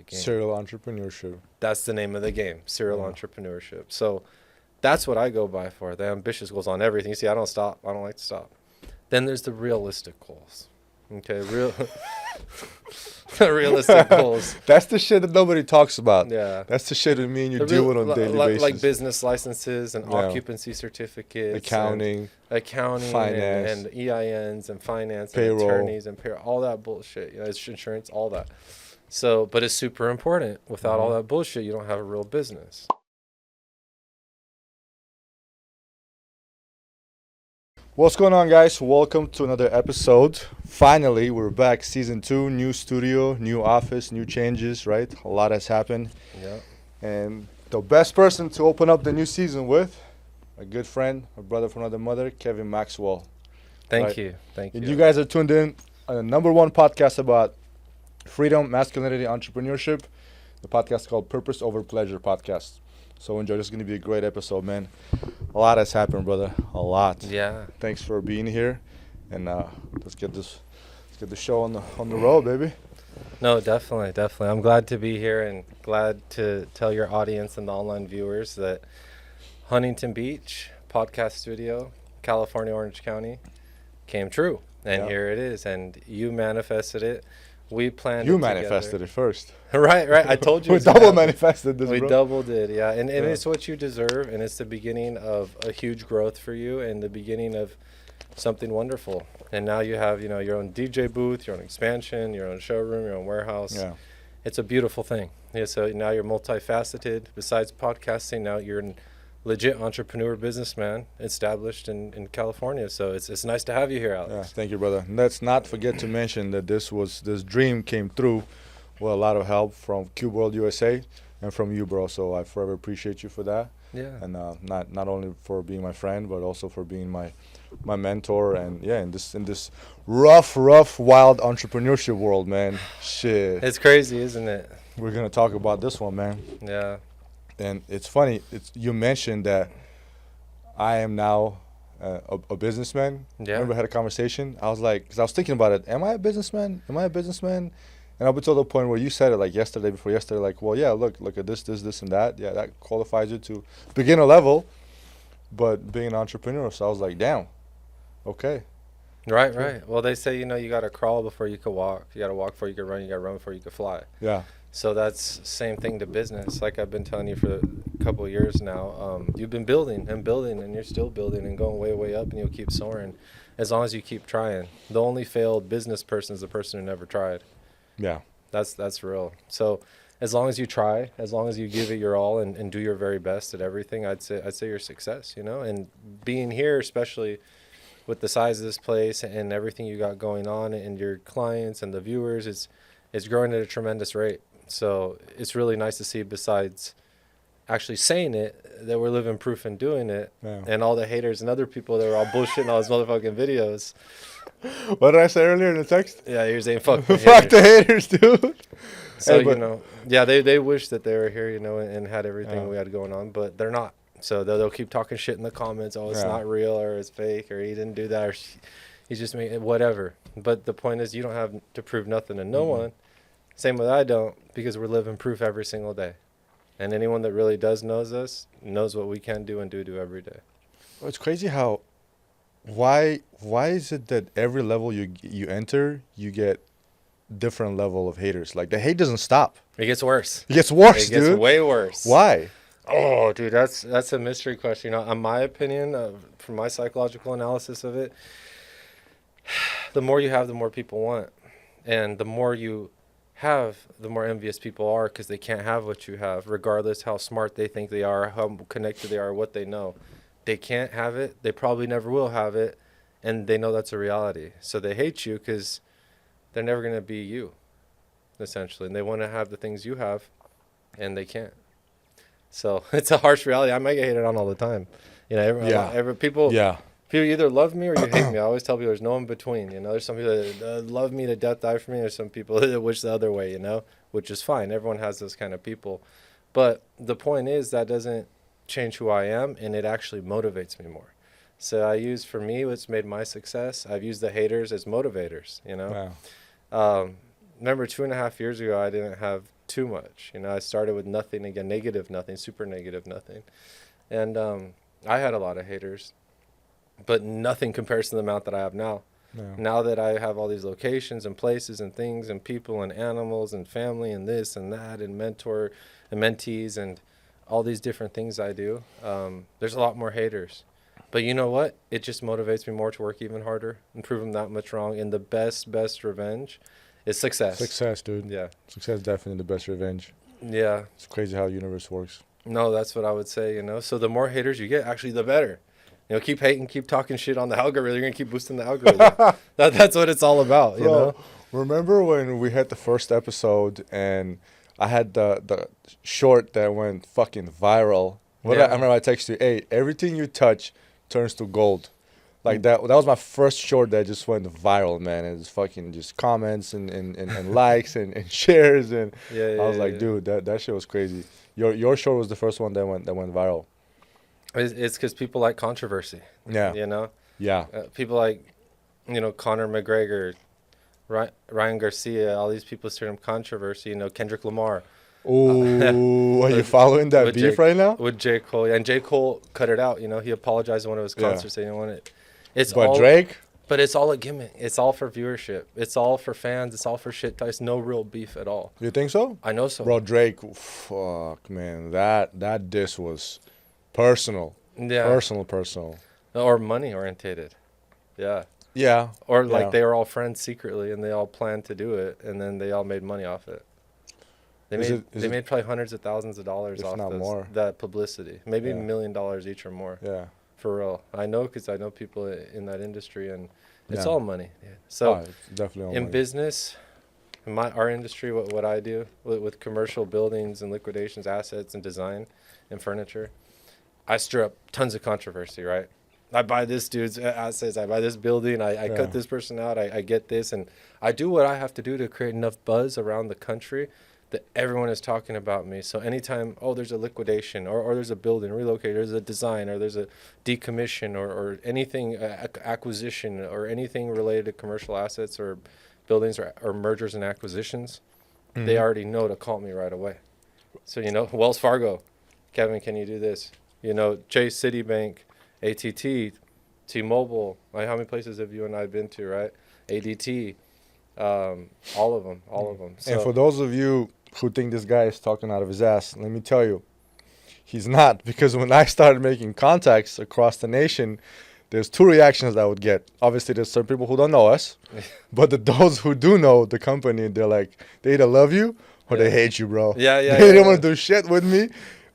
that game. Serial entrepreneurship. That's the name of the game, serial entrepreneurship. So that's what I go by for, the ambitious goals on everything. You see, I don't stop. I don't like to stop. Then there's the realistic goals. Okay, realistic goals. That's the shit that nobody talks about. Yeah. That's the shit that me and you deal with on a daily basis. Like business licenses and occupancy certificates. Accounting, finance. And EINs and finance payroll. And attorneys and payroll, all that bullshit. You know, it's insurance, all that. So, but it's super important. Without all that bullshit, you don't have a real business. What's going on, guys? Welcome to another episode. Finally, we're back. Season 2, new studio, new office, new changes, right? A lot has happened. Yeah. And the best person to open up the new season with, a good friend, a brother from another mother, Kevin Maxwell. Thank you. And you guys are tuned in on the number one podcast about freedom, masculinity, entrepreneurship. The podcast called Purpose Over Pleasure Podcast. So enjoy. This is going to be a great episode, man. A lot has happened, brother. A lot. Yeah. Thanks for being here, and let's get the show on the road, baby. No, definitely. I'm glad to be here and glad to tell your audience and the online viewers that Huntington Beach podcast studio, California, Orange County, came true, and here it is. And you manifested it. We planned. You manifested it first. Right. I told you. We double manifested this. We bro. double did, yeah. And it's what you deserve, and it's the beginning of a huge growth for you, and the beginning of something wonderful. And now you have, your own DJ booth, your own expansion, your own showroom, your own warehouse. Yeah. It's a beautiful thing. Yeah. So now you're multifaceted. Besides podcasting, now you're a legit entrepreneur, businessman, established in California. So it's nice to have you here, Alex. Yeah. Thank you, brother. Let's not forget to mention that this dream came through with a lot of help from Cube World USA and from you, bro. So I forever appreciate you for that. Yeah. And not only for being my friend, but also for being my mentor. And in this rough, wild entrepreneurship world, man. Shit. It's crazy, isn't it? We're gonna talk about this one, man. Yeah. And it's funny. You mentioned that I am now a businessman. Yeah. Remember, I had a conversation. I was like, because I was thinking about it. Am I a businessman? And up until the point where you said it, like before yesterday, like, well, yeah, look at this, and that. Yeah, that qualifies you to beginner level, but being an entrepreneur. So I was like, damn, okay. Right. Well, they say, you got to crawl before you can walk. You got to walk before you can run. You got to run before you can fly. Yeah. So that's same thing to business. Like I've been telling you for a couple of years now, you've been building, and you're still building and going way up, and you'll keep soaring as long as you keep trying. The only failed business person is the person who never tried. Yeah. That's real. So as long as you try, as long as you give it your all and do your very best at everything, I'd say you're a success, And being here, especially with the size of this place and everything you got going on and your clients and the viewers, it's growing at a tremendous rate. So it's really nice to see, besides actually saying it, that we're living proof and doing it. Yeah. And all the haters and other people that were all bullshitting all those motherfucking videos. What did I say earlier in the text? Yeah, you're saying fuck the Fuck the haters, dude. So, they wish that they were here, and had everything we had going on, but they're not. So they'll keep talking shit in the comments. Oh, it's not real, or it's fake, or he didn't do that, or he's just making whatever. But the point is, you don't have to prove nothing to no one. Same with I don't, because we're living proof every single day. And anyone that really knows us knows what we can do and do every day. Well, it's crazy how, why is it that every level you enter, you get different level of haters? Like the hate doesn't stop. It gets worse. It gets worse, dude. It gets way worse. Why? Oh, dude, that's a mystery question. In my opinion, from my psychological analysis of it, the more you have, the more people want. And the more you have, the more envious people are, because they can't have what you have, regardless how smart they think they are, how connected they are, what they know. They can't have it. They probably never will have it, and they know that's a reality. So they hate you because they're never going to be you, essentially. And they want to have the things you have, and they can't. So it's a harsh reality. I might get hated on all the time. People either love me or you hate me. I always tell people there's no in between. There's some people that love me to death, die for me. There's some people that wish the other way, which is fine. Everyone has those kind of people. But the point is that doesn't change who I am, and it actually motivates me more. So I use, for me, what's made my success, I've used the haters as motivators, Wow. Remember 2.5 years ago, I didn't have too much. You know, I started with nothing, again, negative nothing, super negative nothing. And I had a lot of haters, but nothing compares to the amount that I have now. Yeah. Now that I have all these locations and places and things and people and animals and family and this and that and mentor and mentees and all these different things I do, there's a lot more haters. But you know what? It just motivates me more to work even harder and prove them that much wrong. And the best revenge is success. Success, dude. Yeah. Success is definitely the best revenge. Yeah. It's crazy how the universe works. No, that's what I would say, you know. So the more haters you get, actually, the better. You know, keep hating, keep talking shit on the algorithm. You're going to keep boosting the algorithm. That's what it's all about, you know. Remember when we had the first episode and I had the short that went fucking viral? I remember I texted you, hey, everything you touch turns to gold. Like that was my first short that just went viral, man. It's fucking just comments and likes and shares and I was like, dude, that shit was crazy. Your short was the first one that went viral. It's because people like controversy. Yeah. You know? Yeah. People like, you know, Conor McGregor, Ryan Garcia, all these people stirring up controversy, you know, Kendrick Lamar. Ooh, are you following that beef right now? With J. Cole. And J. Cole cut it out, you know. He apologized in one of his concerts saying he wanted it. Drake? But it's all a gimmick. It's all for viewership. It's all for fans. It's all for shit. It's no real beef at all. You think so? I know so. Bro, Drake, fuck, man. That diss was personal. Yeah. Personal. Or money orientated. Yeah. Yeah. Or like they were all friends secretly and they all planned to do it and then they all made money off it. They made probably hundreds of thousands of dollars off that publicity. Maybe $1 million each or more. Yeah. For real. I know because I know people in that industry and it's all money. Yeah. So it's definitely all in money. business, in our industry, what I do with commercial buildings and liquidations, assets and design and furniture, I stir up tons of controversy, right? I buy this dude's assets, I buy this building, I cut this person out, I get this, and I do what I have to do to create enough buzz around the country that everyone is talking about me. So anytime, there's a liquidation or there's a building relocated, there's a design or there's a decommission or anything, acquisition or anything related to commercial assets or buildings or mergers and acquisitions, they already know to call me right away. So, you know, Wells Fargo, Kevin, can you do this? You know, Chase, Citibank, ATT, T-Mobile, like how many places have you and I been to, right? ADT, all of them. So, and for those of you who think this guy is talking out of his ass, let me tell you, he's not. Because when I started making contacts across the nation, there's two reactions that I would get. Obviously, there's some people who don't know us, but those who do know the company, they're like, they either love you or they hate you, bro. They don't want to do shit with me.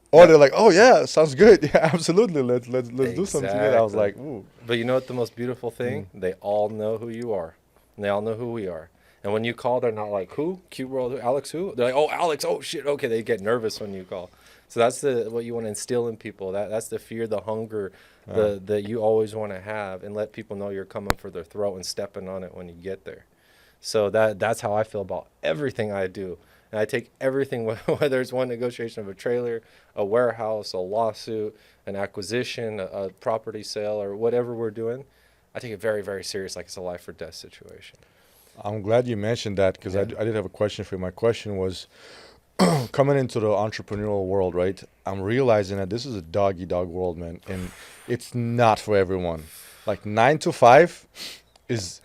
Or they're like, oh, yeah, sounds good. Yeah, absolutely. Let's do something together. I was like, ooh. But you know what the most beautiful thing? They all know who you are. And they all know who we are. And when you call, they're not like, who? Cute World, Alex who? They're like, oh, Alex, oh, shit. Okay, they get nervous when you call. So that's what you want to instill in people. That's the fear, the hunger that you always want to have and let people know you're coming for their throat and stepping on it when you get there. So that's how I feel about everything I do. And I take everything, whether it's one negotiation of a trailer, a warehouse, a lawsuit, an acquisition, a property sale, or whatever we're doing, I take it very, very serious, like it's a life or death situation. I'm glad you mentioned that because I did have a question for you. My question was, coming into the entrepreneurial world, right? I'm realizing that this is a dog-eat-dog world, man. And it's not for everyone. Like 9 to 5 is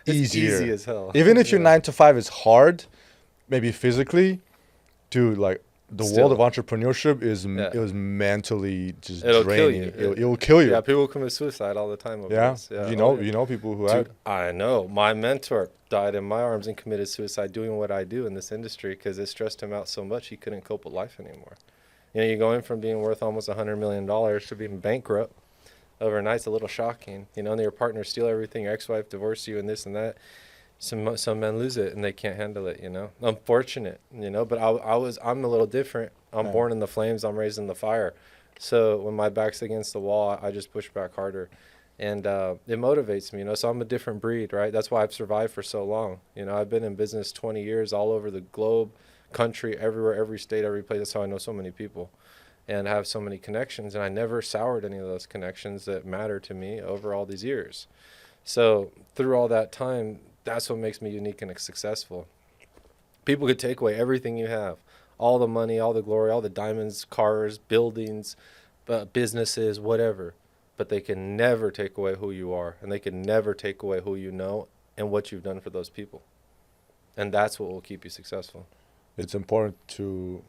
easier. Easy as hell. Even if your 9 to 5 is hard, maybe physically, dude, like the world of entrepreneurship is it was mentally just draining. It will kill you. Yeah, people commit suicide all the time. You know people who have. I know. My mentor died in my arms and committed suicide doing what I do in this industry because it stressed him out so much he couldn't cope with life anymore. You know, you're going from being worth almost $100 million to being bankrupt overnight. It's a little shocking. You know, and your partner steal everything, your ex-wife divorce you and this and that. Some men lose it and they can't handle it, you know. Unfortunate, you know, but I'm a little different. I'm born in the flames, I'm raised in the fire. So when my back's against the wall, I just push back harder. And it motivates me, you know. So I'm a different breed, right? That's why I've survived for so long. You know, I've been in business 20 years all over the globe, country, everywhere, every state, every place. That's how I know so many people and have so many connections. And I never soured any of those connections that matter to me over all these years. So through all that time, that's what makes me unique and successful. People could take away everything you have, all the money, all the glory, all the diamonds, cars, buildings, businesses, whatever. But they can never take away who you are, and they can never take away who you know and what you've done for those people. And that's what will keep you successful. It's important to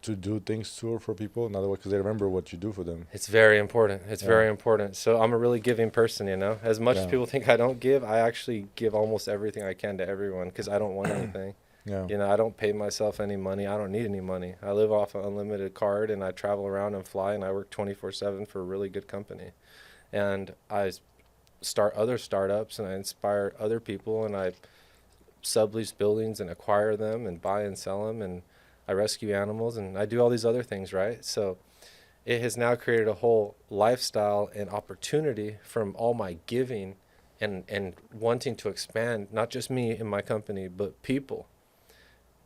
do things too for people, in other words, because they remember what you do for them. It's very important. It's Yeah. very important. So I'm a really giving person, you know. As much as Yeah. people think I don't give, I actually give almost everything I can to everyone because I don't want anything. Yeah. You know, I don't pay myself any money. I don't need any money. I live off an unlimited card, and I travel around and fly, and I work 24/7 for a really good company. And I start other startups, and I inspire other people, and I sublease buildings and acquire them and buy and sell them, and I rescue animals, and I do all these other things, right? So it has now created a whole lifestyle and opportunity from all my giving and wanting to expand, not just me and my company, but people.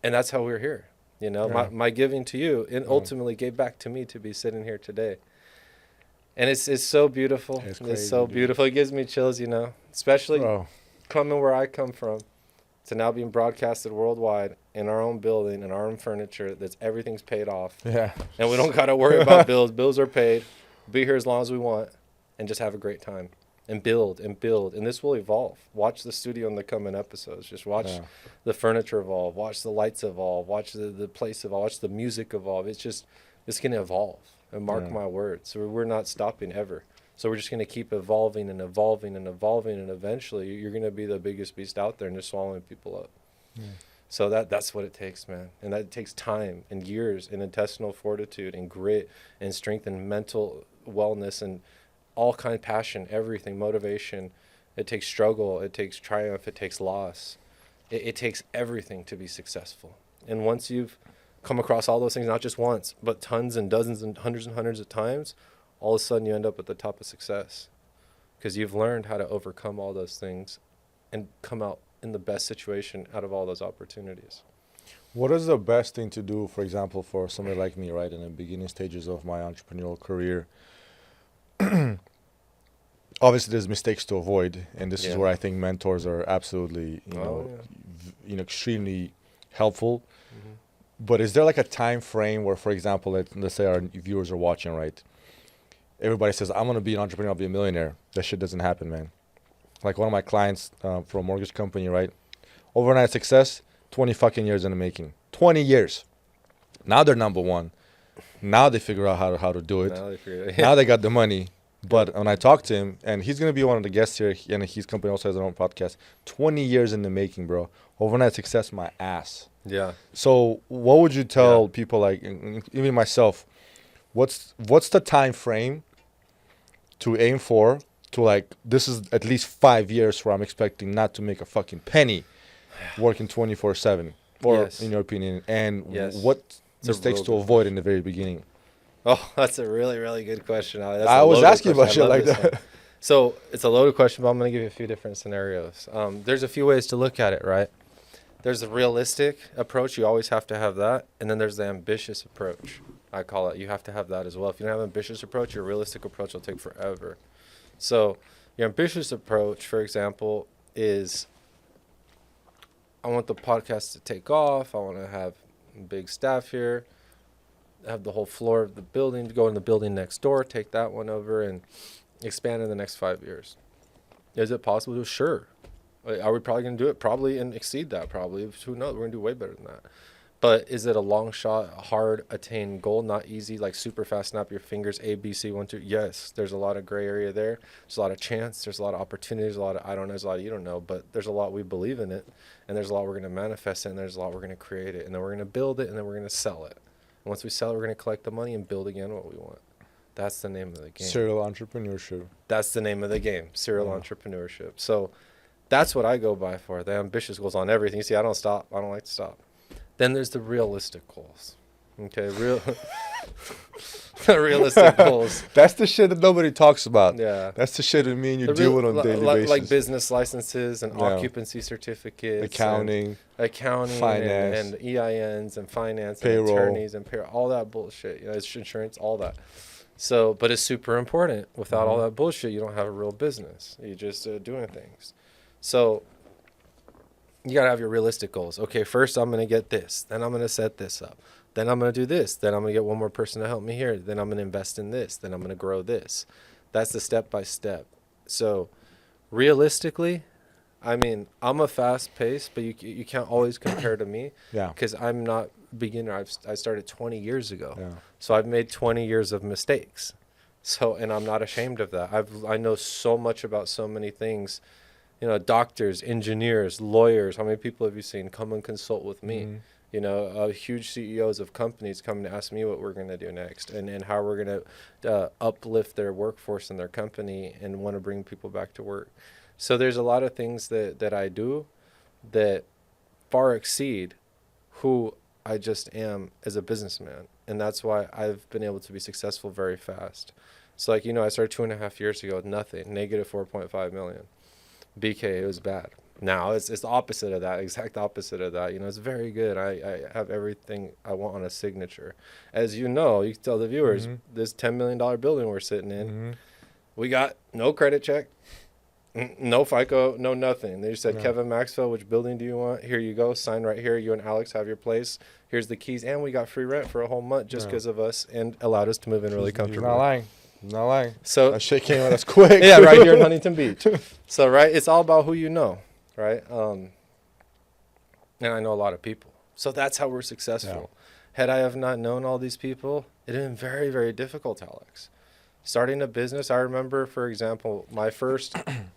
And that's how we're here. You know, Yeah. my giving to you and ultimately gave back to me to be sitting here today. And it's so beautiful. It's It's crazy, so dude. beautiful. It gives me chills, you know, especially Bro, coming where I come from to now being broadcasted worldwide in our own building and our own furniture. That's everything's paid off. yeah. And we don't got to worry about bills. Bills are paid. Be here as long as we want and just have a great time and build and build. And this will evolve. Watch the studio in the coming episodes. Just watch Yeah. the furniture evolve. Watch the lights evolve. Watch the place evolve. Watch the music evolve. It's going to evolve. And mark Yeah. my words. So we're not stopping ever. So we're just going to keep evolving and evolving and evolving. And eventually you're going to be the biggest beast out there and just swallowing people up. Yeah. So that's what it takes, man. And that takes time and years and intestinal fortitude and grit and strength and mental wellness and all kind of passion, everything, motivation. It takes struggle. It takes triumph. It takes loss. It takes everything to be successful. And once you've come across all those things, not just once, but tons and dozens and hundreds of times, all of a sudden you end up at the top of success because you've learned how to overcome all those things and come out in the best situation out of all those opportunities. What is the best thing to do, for example, for somebody like me, right, in the beginning stages of my entrepreneurial career? Obviously, there's mistakes to avoid, and this is Yeah. where I think mentors are absolutely, extremely helpful. Mhm. But is there like a time frame where, for example, let's say our viewers are watching, right? Everybody says, I'm going to be an entrepreneur, I'll be a millionaire. That shit doesn't happen, man. Like one of my clients for a mortgage company, right? Overnight success, 20 fucking years in the making. 20 years. Now they're number one. Now they figure out how to do it. Now they figure it- Now they got the money. But when I talk to him, and he's going to be one of the guests here, and his company also has their own podcast, 20 years in the making, bro. Overnight success, my ass. Yeah. So what would you tell Yeah. people, like, even myself, what's the time frame to aim for to, like, this is at least 5 years where I'm expecting not to make a fucking penny working 24/7, or Yes. in your opinion, and Yes. what It's a mistakes real to good avoid in the very beginning? Oh, that's a really, really good question, Ali. That's I a was loaded asking about question. I shit love like this that. one. So it's a loaded question, but I'm going to give you a few different scenarios. There's a few ways to look at it, right? There's the realistic approach. You always have to have that. And then there's the ambitious approach. I call it. You have to have that as well. If you don't have an ambitious approach, your realistic approach will take forever. So your ambitious approach, for example, is I want the podcast to take off. I want to have a big staff here. Have the whole floor of the building, go in the building next door, take that one over, and expand in the next 5 years. Is it possible to? Sure. Are we probably going to do it? Probably, and exceed that, probably. Who knows? We're going to do way better than that. But is it a long shot, hard attained goal, not easy, like super fast, snap your fingers, A, B, C, 1, 2? Yes, there's a lot of gray area there. There's a lot of chance. There's a lot of opportunities, a lot of I don't know, there's a lot of you don't know, but there's a lot we believe in it, and there's a lot we're going to manifest it, and there's a lot we're going to create it, and then we're going to build it, and then we're going to sell it. And once we sell it, we're going to collect the money and build again what we want. That's the name of the game. Serial entrepreneurship. That's the name of the game, serial Yeah. entrepreneurship. So that's what I go by for. The ambitious goals on everything. You see, I don't stop. I don't like to stop. Then there's the realistic goals. Okay, the realistic goals. That's the shit that nobody talks about. Yeah. That's the shit that me and you The deal real- with on a daily basis. Like business licenses and Yeah. occupancy certificates. Accounting. Accounting Finance. and EINs and finance Payroll. and attorneys and payroll, all that bullshit. You know, it's insurance, all that. So, but it's super important. Without all that bullshit, you don't have a real business. You're just doing things. So you got to have your realistic goals. Okay, first I'm going to get this. Then I'm going to set this up. Then I'm going to do this. Then I'm going to get one more person to help me here. Then I'm going to invest in this. Then I'm going to grow this. That's the step by step. So realistically, I mean, I'm a fast pace, but you can't always compare to me. Yeah. Because I'm not beginner. I started 20 years ago. Yeah. So I've made 20 years of mistakes. So, and I'm not ashamed of that. I know so much about so many things. You know, doctors, engineers, lawyers. How many people have you seen come and consult with me? Mhm. You know, huge CEOs of companies come to ask me what we're going to do next, and how we're going to uplift their workforce in their company and want to bring people back to work. So there's a lot of things that I do that far exceed who I just am as a businessman. And that's why I've been able to be successful very fast. So like, you know, I started 2.5 years ago with nothing, negative 4.5 million. BK, it was bad. Now it's the opposite of that, exact opposite of that. You know, it's very good. I have everything I want on a signature. As you know, you can tell the viewers, this $10 million building we're sitting in, we got no credit check, no FICO, no nothing. They just said, Kevin Maxwell, which building do you want? Here you go. Sign right here. You and Alex have your place. Here's the keys. And we got free rent for a whole month just because of us, and allowed us to move in really comfortably. He's not lying. He's not lying. So that shit came at us quick. yeah, right here in Huntington Beach. So, right, it's all about who you know, right? And I know a lot of people. So that's how we're successful. Yeah. Had I have not known all these people, it would have been very, very difficult, Alex. Starting a business, I remember, for example, my first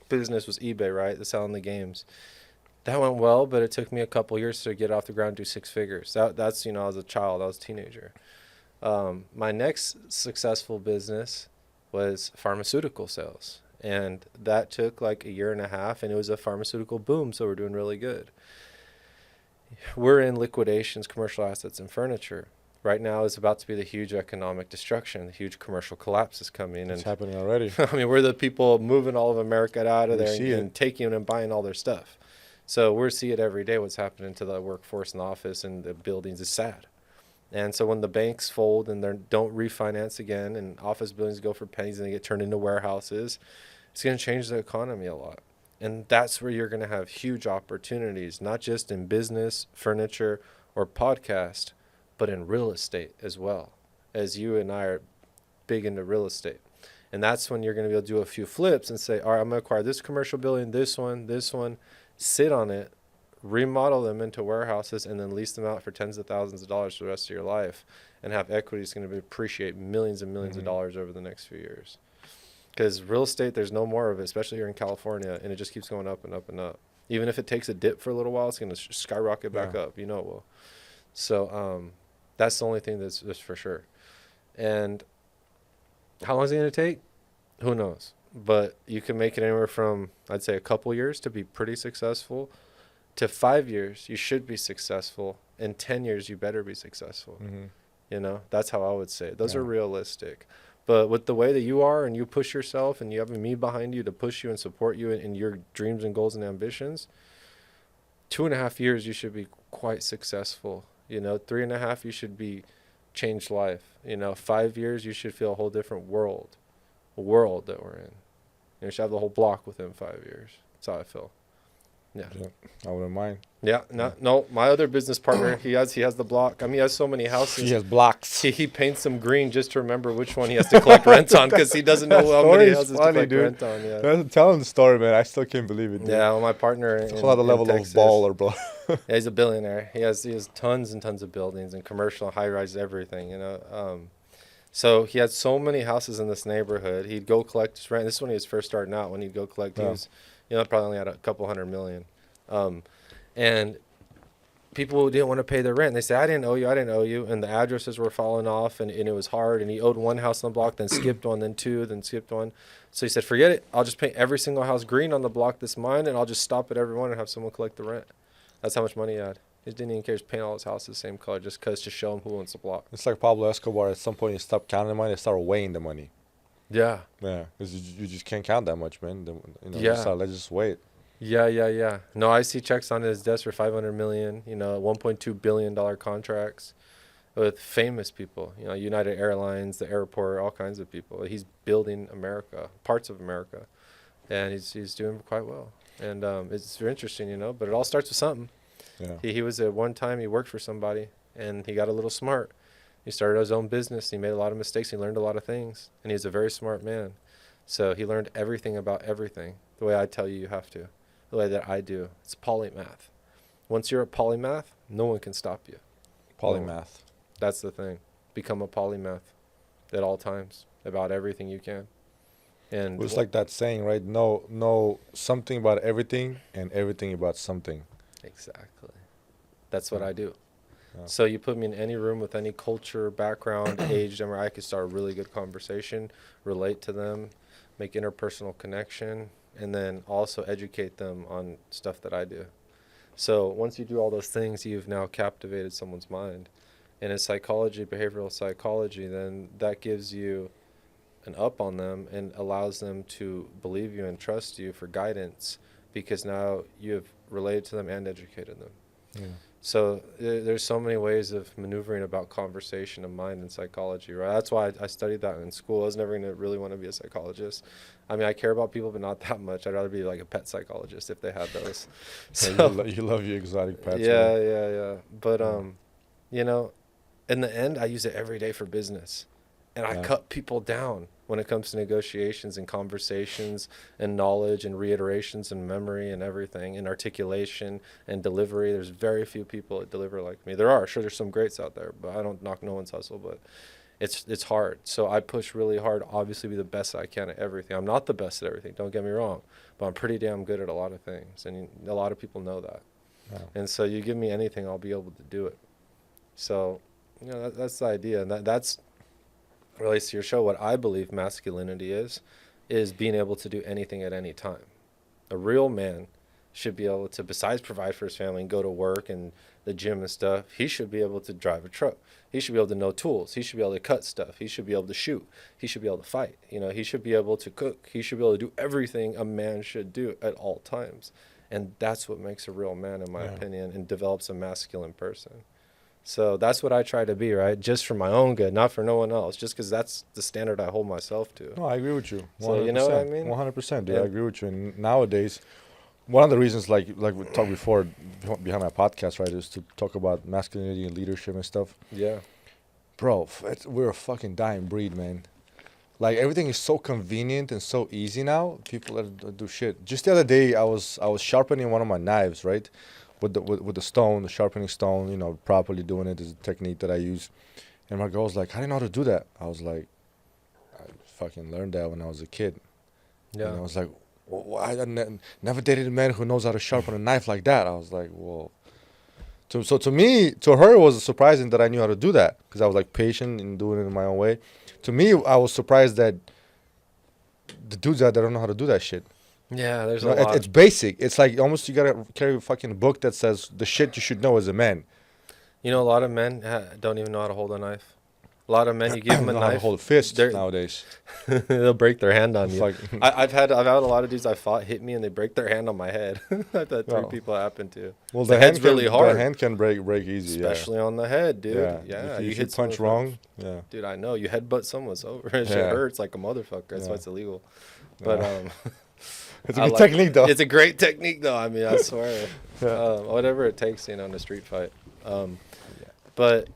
business was eBay, right? The selling the games. That went well, but it took me a couple years to get off the ground and do 6 figures. That's, you know, I was a child, I was a teenager. My next successful business was pharmaceutical sales. And that took like 1.5 years, and it was a pharmaceutical boom, so we're doing really good. We're in liquidations, commercial assets, and furniture. Right now is about to be the huge economic destruction. The huge commercial collapse is coming. It's happening already. I mean, we're the people moving all of America out of We there see and taking and buying all their stuff. So we're seeing it every day, what's happening to the workforce in the office and the buildings is sad. And so when the banks fold and they don't refinance again and office buildings go for pennies and they get turned into warehouses, it's going to change the economy a lot. And that's where you're going to have huge opportunities, not just in business, furniture, or podcast, but in real estate as well, as you and I are big into real estate. And that's when you're going to be able to do a few flips and say, all right, I'm going to acquire this commercial building, this one, sit on it, remodel them into warehouses, and then lease them out for tens of thousands of dollars for the rest of your life, and have equity that's going to appreciate millions and millions of dollars over the next few years. Because real estate, there's no more of it, especially here in California, and it just keeps going up and up and up. Even if it takes a dip for a little while, it's going to skyrocket back up. You know it will. So that's the only thing that's for sure. And how long is it going to take? Who knows? But you can make it anywhere from, I'd say, a couple years to be pretty successful, to 5 years, you should be successful. In 10 years, you better be successful. You know, that's how I would say it. Those are realistic. But with the way that you are and you push yourself and you have me behind you to push you and support you in your dreams and goals and ambitions, 2.5 years, you should be quite successful. You know, 3.5, you should be changed life. You know, 5 years, you should feel a whole different world that we're in. You should have the whole block within 5 years. That's how I feel. Yeah. I wouldn't mind. Yeah, no. My other business partner, he has the block. I mean, he has so many houses. He has blocks. He paints them green just to remember which one he has to collect rent on, because he doesn't know how many houses to collect rent on. Yeah. Tell him the story, man. I still can't believe it, dude. Yeah, well, my partner It's a whole other level Texas, of baller, bro. yeah, he's a billionaire. He has tons and tons of buildings and commercial, high-rise, everything, you know. So he had so many houses in this neighborhood. He'd go collect his rent. This is when he was first starting out. When he'd go collect, he was, you know, probably only had a couple $100 million. And people didn't want to pay their rent. They said, I didn't owe you. And the addresses were falling off, and it was hard. And he owed one house on the block, then skipped one, then two, then skipped one. So he said, forget it. I'll just paint every single house green on the block that's mine, and I'll just stop at every one and have someone collect the rent. That's how much money he had. He didn't even care. Just paint all his houses the same color just to show him who owns the block. It's like Pablo Escobar. At some point, you stop counting the money, you start weighing the money. Yeah. Yeah, because you just can't count that much, man. You know, Yeah. let's just wait. Yeah. No, I see checks on his desk for $500 million, you know, $1.2 billion contracts with famous people, you know, United Airlines, the airport, all kinds of people. He's building America, parts of America, and he's doing quite well. And it's very interesting, you know, but it all starts with something. Yeah. He was at one time, he worked for somebody, and he got a little smart. He started his own business. He made a lot of mistakes. He learned a lot of things, and he's a very smart man. So he learned everything about everything, the way I tell you have to, the way that I do. It's polymath. Once you're a polymath, no one can stop you. Polymath. That's the thing. Become a polymath at all times about everything you can. And It's like that saying, right? Know something about everything and everything about something. exactly. That's what Yeah. I do. Yeah. So you put me in any room with any culture, background, age, and I could start a really good conversation, relate to them, make interpersonal connection, and then also educate them on stuff that I do. So once you do all those things, you've now captivated someone's mind. And in psychology, behavioral psychology, then that gives you an up on them and allows them to believe you and trust you for guidance, because now you have related to them and educated them. Yeah. So there's so many ways of maneuvering about conversation of mind and psychology, right? That's why I studied that in school. I was never going to really want to be a psychologist. I mean, I care about people, but not that much. I'd rather be like a pet psychologist if they had those. So You love your exotic pets. yeah, right? yeah. But you know, in the end, I use it every day for business, and I Yeah. cut people down when it comes to negotiations and conversations and knowledge and reiterations and memory and everything and articulation and delivery. There's very few people that deliver like me. There are, sure, there's some greats out there, but I don't knock no one's hustle, but it's hard. So I push really hard, obviously be the best I can at everything. I'm not the best at everything, don't get me wrong, but I'm pretty damn good at a lot of things, and a lot of people know that. Yeah. And so you give me anything, I'll be able to do it. So, you know, that's the idea, and that's relates to your show. What I believe masculinity is being able to do anything at any time. A real man should be able to, besides provide for his family and go to work and the gym and stuff, he should be able to drive a truck. He should be able to know tools. He should be able to cut stuff. He should be able to shoot. He should be able to fight. You know, he should be able to cook. He should be able to do everything a man should do at all times. And that's what makes a real man, in my opinion, and develops a masculine person. So that's what I try to be, right? Just for my own good, not for no one else. Just because that's the standard I hold myself to. No, I agree with you. 100%. So you know what I mean? 100%, dude. Yeah. I agree with you. And nowadays, one of the reasons, like we talked before, behind my podcast, right, is to talk about masculinity and leadership and stuff. Yeah. Bro, we're a fucking dying breed, man. Like, everything is so convenient and so easy now. People that do shit. Just the other day, I was sharpening one of my knives, right? With the stone, the sharpening stone, you know, properly doing it is a technique that I use. And my girl's like, I didn't know how to do that. I was like, I fucking learned that when I was a kid. Yeah. And I was like, well, I never dated a man who knows how to sharpen a knife like that. I was like, well. So to me, to her, it was surprising that I knew how to do that, because I was like patient in doing it in my own way. To me, I was surprised that the dudes out there don't know how to do that shit. Yeah, there's You know, a lot. it's basic. It's like almost you gotta carry a fucking book that says the shit you should know as a man. You know, a lot of men don't even know how to hold a knife. A lot of men, you give them a Know how to knife, hold a fist they're- nowadays. they'll break their hand on you. Fuck. I've had a lot of dudes I fought hit me and they break their hand on my head. I've had 3 Oh. people happen to. Well, The head's really can, hard. The hand can break easy. Especially on the head, dude. Yeah. Yeah. If you hit punch someone wrong. Yeah. Dude, I know. You headbutt someone, it's over. It shit Yeah. hurts like a motherfucker. That's why Yeah. it's illegal. But It's a I good like- technique, though. it's a great technique, though. I mean, I swear. Yeah. Whatever it takes, in a street fight. But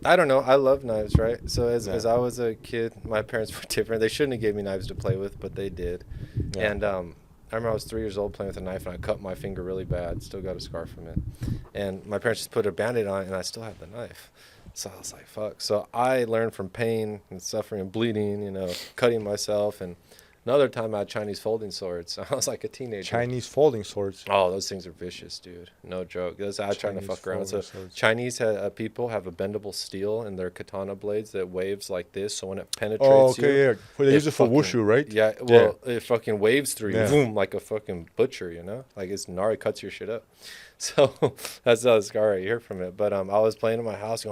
I don't know. I love knives, right? So as I was a kid, my parents were different. They shouldn't have gave me knives to play with, but they did. Yeah. And I remember I was 3 years old playing with a knife, and I cut my finger really bad. Still got a scar from it. And my parents just put a Band-Aid on it, and I still have the knife. So I was like, fuck. So I learned from pain and suffering and bleeding, cutting myself. And another time I had Chinese folding swords. I was like a teenager. Chinese folding swords. Oh, those things are vicious, dude. No joke. I was trying to Chinese fuck around. So folding swords. Chinese people have a bendable steel in their katana blades that waves like this. So when it penetrates Oh, okay, you, yeah. Well, they use it for fucking- wushu, right? Yeah, well, it fucking waves through you, Yeah. boom, like a fucking butcher, Like it's gnarly, cuts your shit up. So that's a scar right here from it. But I was playing in my house,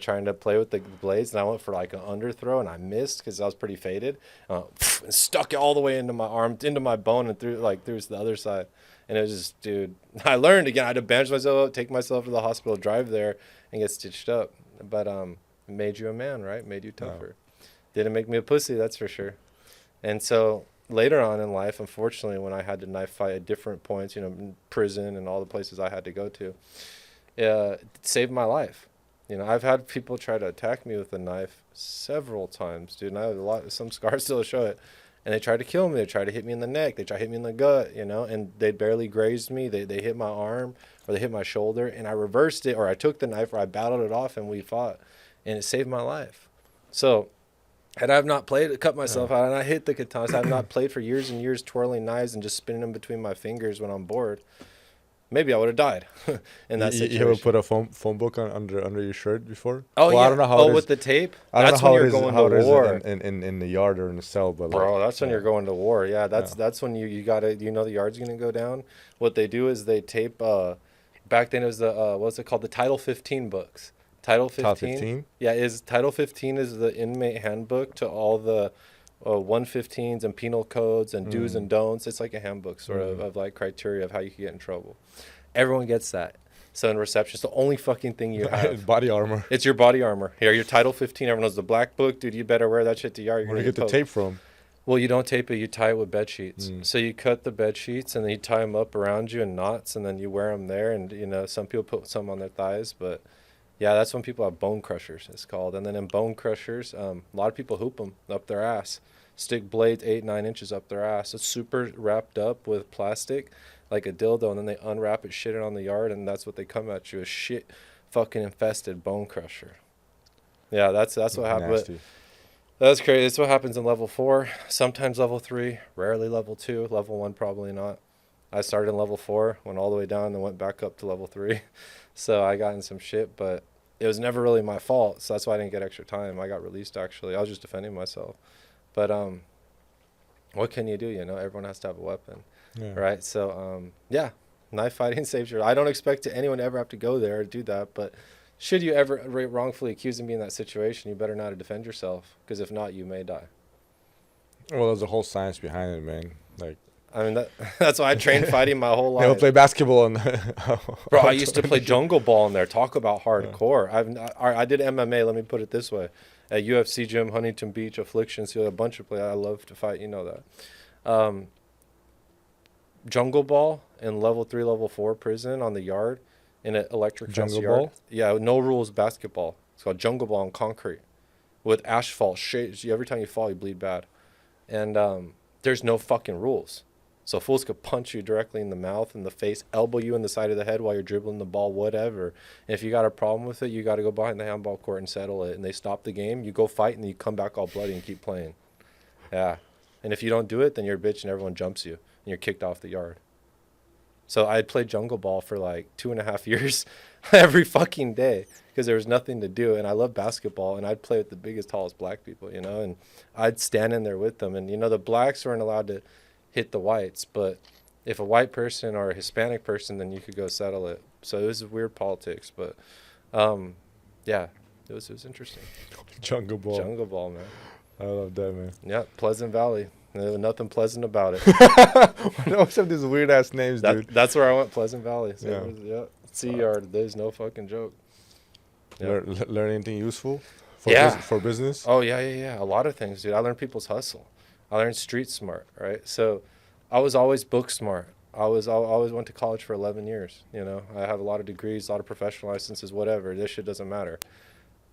trying to play with the blades, and I went for like an underthrow, and I missed because I was pretty faded. And stuck it all the way into my arm, into my bone, and through to the other side. And it was just, dude, I learned again. I had to bandage myself up, take myself to the hospital, drive there, and get stitched up. But it made you a man, right? Made you tougher. Didn't make me a pussy, that's for sure. And so later on in life, unfortunately, when I had to knife fight at different points, you know, in prison and all the places I had to go to, it saved my life. You know, I've had people try to attack me with a knife several times, dude. And I have some scars still to show it. And they tried to kill me. They tried to hit me in the neck. They tried to hit me in the gut, you know, and they barely grazed me. They hit my arm or they hit my shoulder, and I reversed it, or I took the knife or I battled it off and we fought, and it saved my life. So, had I have not played, cut myself out, and I hit the katanas, I have not played for years and years twirling knives and just spinning them between my fingers when I'm bored, maybe I would have died in that situation. You ever put a phone book under your shirt before? Oh, well, yeah. I don't know how it is. With the tape? I don't That's know how when it you're is, going how to it is war. in the yard or in the cell, but Bro, like, that's when you're going to war. Yeah, that's when you gotta, you know, the yard's gonna go down. What they do is they tape. Back then it was the what's it called? The Title 15 books. Title 15. Yeah, Title 15 is the inmate handbook to all the 115s and penal codes and do's and don'ts. It's like a handbook sort of like criteria of how you can get in trouble. Everyone gets that. So in reception, it's the only fucking thing you have. Body armor. It's your body armor. Here, your Title 15. Everyone knows the black book, dude. You better wear that shit to yard. Where do you get the tape from? Well, you don't tape it. You tie it with bed sheets. So you cut the bed sheets and then you tie them up around you in knots, and then you wear them there. And you know, some people put some on their thighs, but yeah, that's when people have bone crushers. It's called. And then in bone crushers, a lot of people hoop them up their ass. Stick blades 8-9 inches up their ass. It's super wrapped up with plastic, like a dildo, and then they unwrap it, shit it on the yard, and that's what they come at you, a shit fucking infested bone crusher. Yeah, that's what happened. That's crazy. That's what happens in level 4, sometimes level 3, rarely level 2, level 1 probably not. I started in level 4, went all the way down, and went back up to level 3. So I got in some shit, but it was never really my fault, so that's why I didn't get extra time. I got released, actually. I was just defending myself. But what can you do? You know, everyone has to have a weapon, right? So, yeah, knife fighting saves your life. I don't expect anyone to ever have to go there or do that, but should you ever wrongfully accuse me in that situation, you better know how to defend yourself, because if not, you may die. Well, there's a whole science behind it, man. Like, I mean, that's why I trained fighting my whole life. Never play basketball. Bro, I used to play jungle ball in there. Talk about hardcore. I did MMA, let me put it this way. At UFC gym, Huntington Beach, Afflictions, a bunch of players. I love to fight, you know that. Jungle ball in level 3, level 4 prison on the yard in an electric fence yard. Ball? Yeah, no rules basketball. It's called jungle ball on concrete with asphalt. Every time you fall, you bleed bad. And there's no fucking rules. So fools could punch you directly in the mouth, in the face, elbow you in the side of the head while you're dribbling the ball, whatever. And if you got a problem with it, you got to go behind the handball court and settle it. And they stop the game. You go fight, and then you come back all bloody and keep playing. Yeah. And if you don't do it, then you're a bitch and everyone jumps you. And you're kicked off the yard. So I'd play jungle ball for like 2.5 years every fucking day because there was nothing to do. And I love basketball, and I'd play with the biggest, tallest black people, you know. And I'd stand in there with them. And, you know, the blacks weren't allowed to hit the whites, but if a white person or a Hispanic person, then you could go settle it. So it was weird politics, but yeah, it was interesting. Jungle ball, man. I love that, man. Yeah, Pleasant Valley. There was nothing pleasant about it. They always have these weird ass names, dude. That's where I went, Pleasant Valley. So yeah. Sea Yard. There's no fucking joke. Yep. Learn anything useful for business? Oh yeah. A lot of things, dude. I learned people's hustle. I learned street smart, right? So I was always book smart. I always went to college for 11 years. You know, I have a lot of degrees, a lot of professional licenses, whatever. This shit doesn't matter.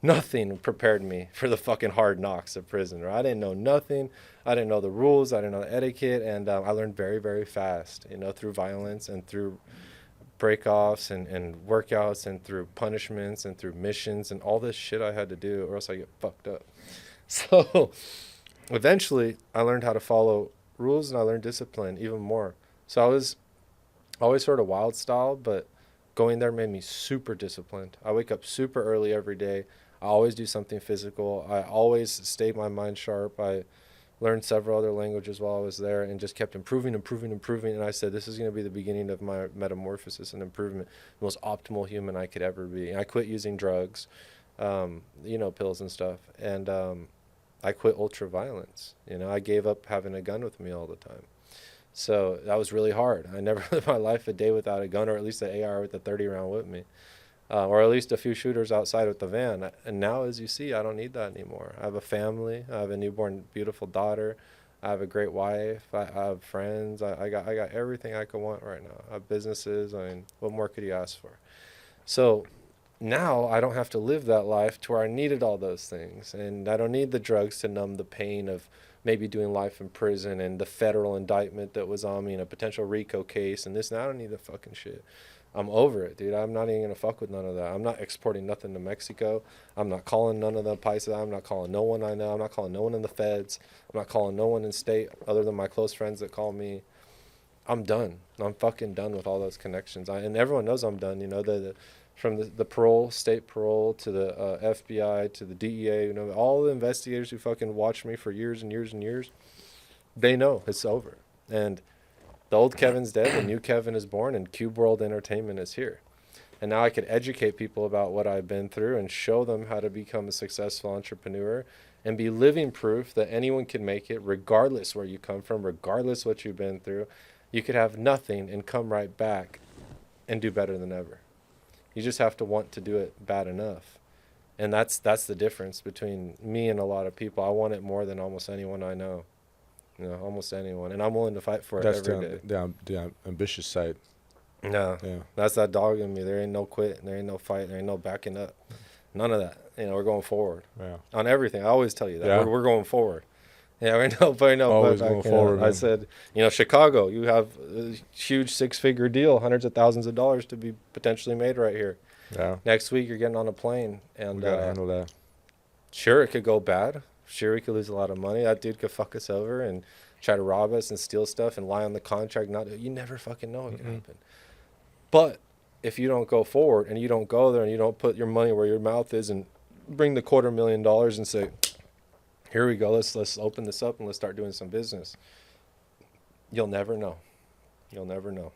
Nothing prepared me for the fucking hard knocks of prison, right? I didn't know nothing. I didn't know the rules. I didn't know the etiquette. And I learned very, very fast, you know, through violence and through break-offs and workouts and through punishments and through missions and all this shit I had to do, or else I get fucked up. So eventually, I learned how to follow rules, and I learned discipline even more. So I was always sort of wild style, but going there made me super disciplined. I wake up super early every day. I always do something physical. I always stayed my mind sharp. I learned several other languages while I was there and just kept improving. And I said, this is going to be the beginning of my metamorphosis and improvement, the most optimal human I could ever be. And I quit using drugs, you know, pills and stuff. And I quit ultra violence. You know, I gave up having a gun with me all the time. So that was really hard. I never lived my life a day without a gun, or at least an AR with a 30 round with me, or at least a few shooters outside with the van. And now, as you see, I don't need that anymore. I have a family. I have a newborn, beautiful daughter. I have a great wife. I have friends. I got everything I could want right now. I have businesses. I mean, what more could you ask for? So now I don't have to live that life to where I needed all those things. And I don't need the drugs to numb the pain of maybe doing life in prison and the federal indictment that was on me and a potential RICO case and this. And I don't need the fucking shit. I'm over it, dude. I'm not even going to fuck with none of that. I'm not exporting nothing to Mexico. I'm not calling none of the paisa. I'm not calling no one I know. I'm not calling no one in the feds. I'm not calling no one in state other than my close friends that call me. I'm done. I'm fucking done with all those connections. And everyone knows I'm done. You know, from the parole, state parole, to the FBI, to the DEA, you know, all the investigators who fucking watched me for years and years and years, they know it's over. And the old Kevin's dead, the new Kevin is born, and Cube World Entertainment is here. And now I could educate people about what I've been through and show them how to become a successful entrepreneur and be living proof that anyone can make it, regardless where you come from, regardless what you've been through. You could have nothing and come right back and do better than ever. You just have to want to do it bad enough. And that's the difference between me and a lot of people. I want it more than almost anyone I know. You know, almost anyone. And I'm willing to fight for it every day. The ambitious side. No, Yeah. that's that dog in me. There ain't no quit. There ain't no fight. There ain't no backing up. None of that. You know, we're going forward. Yeah. On everything. I always tell you that. Yeah. We're going forward. Yeah, I know. But I know. Always but going forward, I man. said, you know, Chicago, you have a huge 6-figure deal, hundreds of thousands of dollars to be potentially made right here. Yeah. Next week, you're getting on a plane. And We gotta handle that. sure, it could go bad. Sure, we could lose a lot of money. That dude could fuck us over and try to rob us and steal stuff and lie on the contract. You never fucking know what can happen. But if you don't go forward and you don't go there and you don't put your money where your mouth is and bring the $250,000 and say, here we go, let's open this up and let's start doing some business, you'll never know. You'll never know.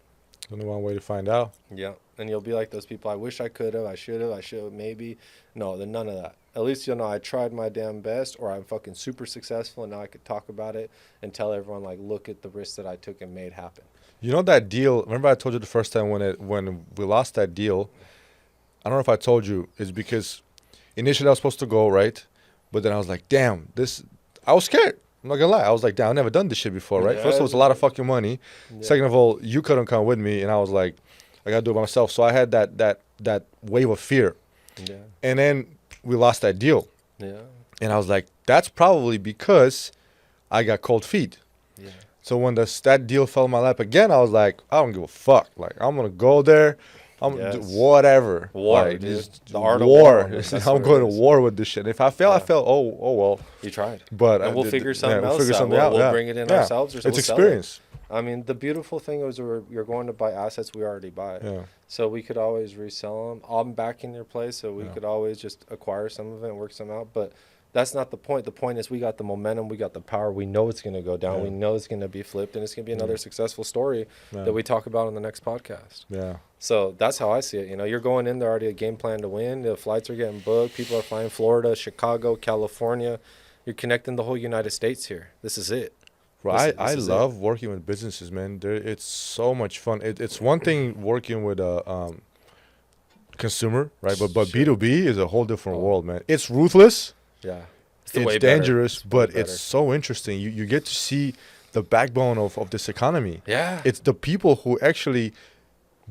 Only one way to find out. Yeah. And you'll be like those people, I wish I could have, I should have, maybe. No, then none of that. At least you'll know I tried my damn best, or I'm fucking super successful and now I could talk about it and tell everyone, like, look at the risks that I took and made happen. You know that deal? Remember I told you the first time when we lost that deal? I don't know if I told you. It's because initially I was supposed to go, right? But then I was like, damn, I was scared. I'm not gonna lie. I was like, damn, I've never done this shit before, right? Yeah. First of all, it's a lot of fucking money. Yeah. Second of all, you couldn't come with me, and I was like, I gotta do it by myself. So I had that wave of fear. Yeah. And then we lost that deal. Yeah. And I was like, that's probably because I got cold feet. Yeah. So when that deal fell in my lap again, I was like, I don't give a fuck. Like, I'm going to go there. I'm going to do whatever. War, like, dude. just The art of war. war. That's I'm what going it to is. war with this shit. If I fail, I Yeah. fail. Oh well. You tried. But And we'll figure something we'll else figure out. something We'll, out. we'll yeah. bring it in Yeah. ourselves. Or It's we'll sell it. experience. I mean, the beautiful thing is you're going to buy assets we already buy. Yeah. So we could always resell them. I'm back in your place, so we Yeah. could always just acquire some of it and work some out. But that's not the point. The point is we got the momentum, we got the power. We know it's going to go down. Yeah. We know it's going to be flipped, and it's going to be another successful story Yeah. that we talk about on the next podcast. Yeah. So that's how I see it. You know, you're going in there already a game plan to win. The flights are getting booked. People are flying Florida, Chicago, California. You're connecting the whole United States here. This is it. Bro, This I is love working with businesses, man. It's so much fun. It's one thing working with a consumer, right? But B2B is a whole different world, man. It's ruthless. Yeah. It's way better. dangerous, It's way but better. it's so interesting. You get to see the backbone of this economy. Yeah. It's the people who actually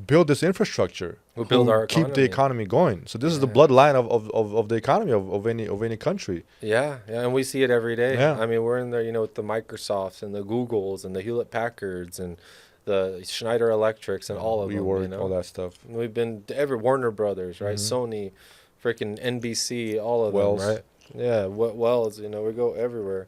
build this infrastructure, Who build our keep the economy going. So this is the Yeah. bloodline of the economy of any country. Yeah, and we see it every day. Yeah. I mean, we're in there, you know, with the Microsofts and the Googles and the Hewlett Packards and the Schneider Electrics and all of them. WeWork, You know? all that stuff. We've been to every Warner Brothers, right? Mhm. Sony, freaking NBC, all of Wells. them, right? Yeah, Wells. You know, we go everywhere.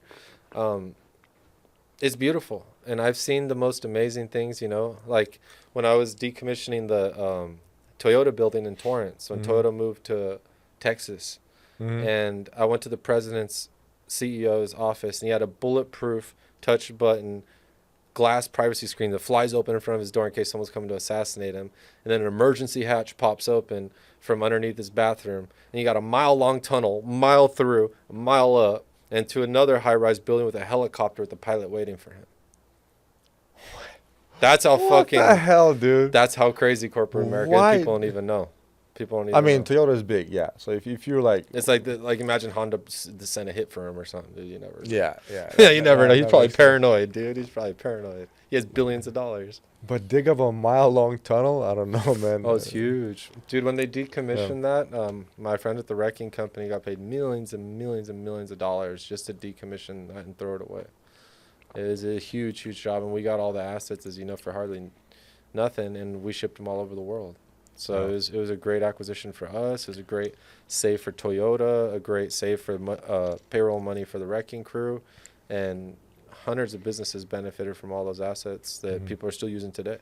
It's beautiful, and I've seen the most amazing things. You know, like when I was decommissioning the Toyota building in Torrance when Mhm. Toyota moved to Texas. Mhm. And I went to the president's CEO's office, and he had a bulletproof touch button glass privacy screen that flies open in front of his door in case someone's coming to assassinate him. And then an emergency hatch pops open from underneath his bathroom. And you got a mile-long tunnel, mile through, a mile up, and to another high-rise building with a helicopter with the pilot waiting for him. That's how What fucking... the hell, dude? That's how crazy corporate America is. Why- People don't even know. People don't even I mean, know. Toyota is big, yeah. So if you're like, It's like imagine Honda to send a hit for him or something, dude. You never know. yeah, Yeah, you never know. He's that probably makes sense. paranoid, dude. He's probably paranoid. He has billions of dollars. But dig up a mile-long tunnel, I don't know, man. Oh, it's huge, dude. When they decommissioned that, my friend at the wrecking company got paid millions and millions and millions of dollars just to decommission that and throw it away. It is a huge, huge job, and we got all the assets, as you know, for hardly nothing, and we shipped them all over the world. So Yeah. it was a great acquisition for us. It was a great save for Toyota, a great save for payroll money for the wrecking crew, and hundreds of businesses benefited from all those assets that Mhm. people are still using today.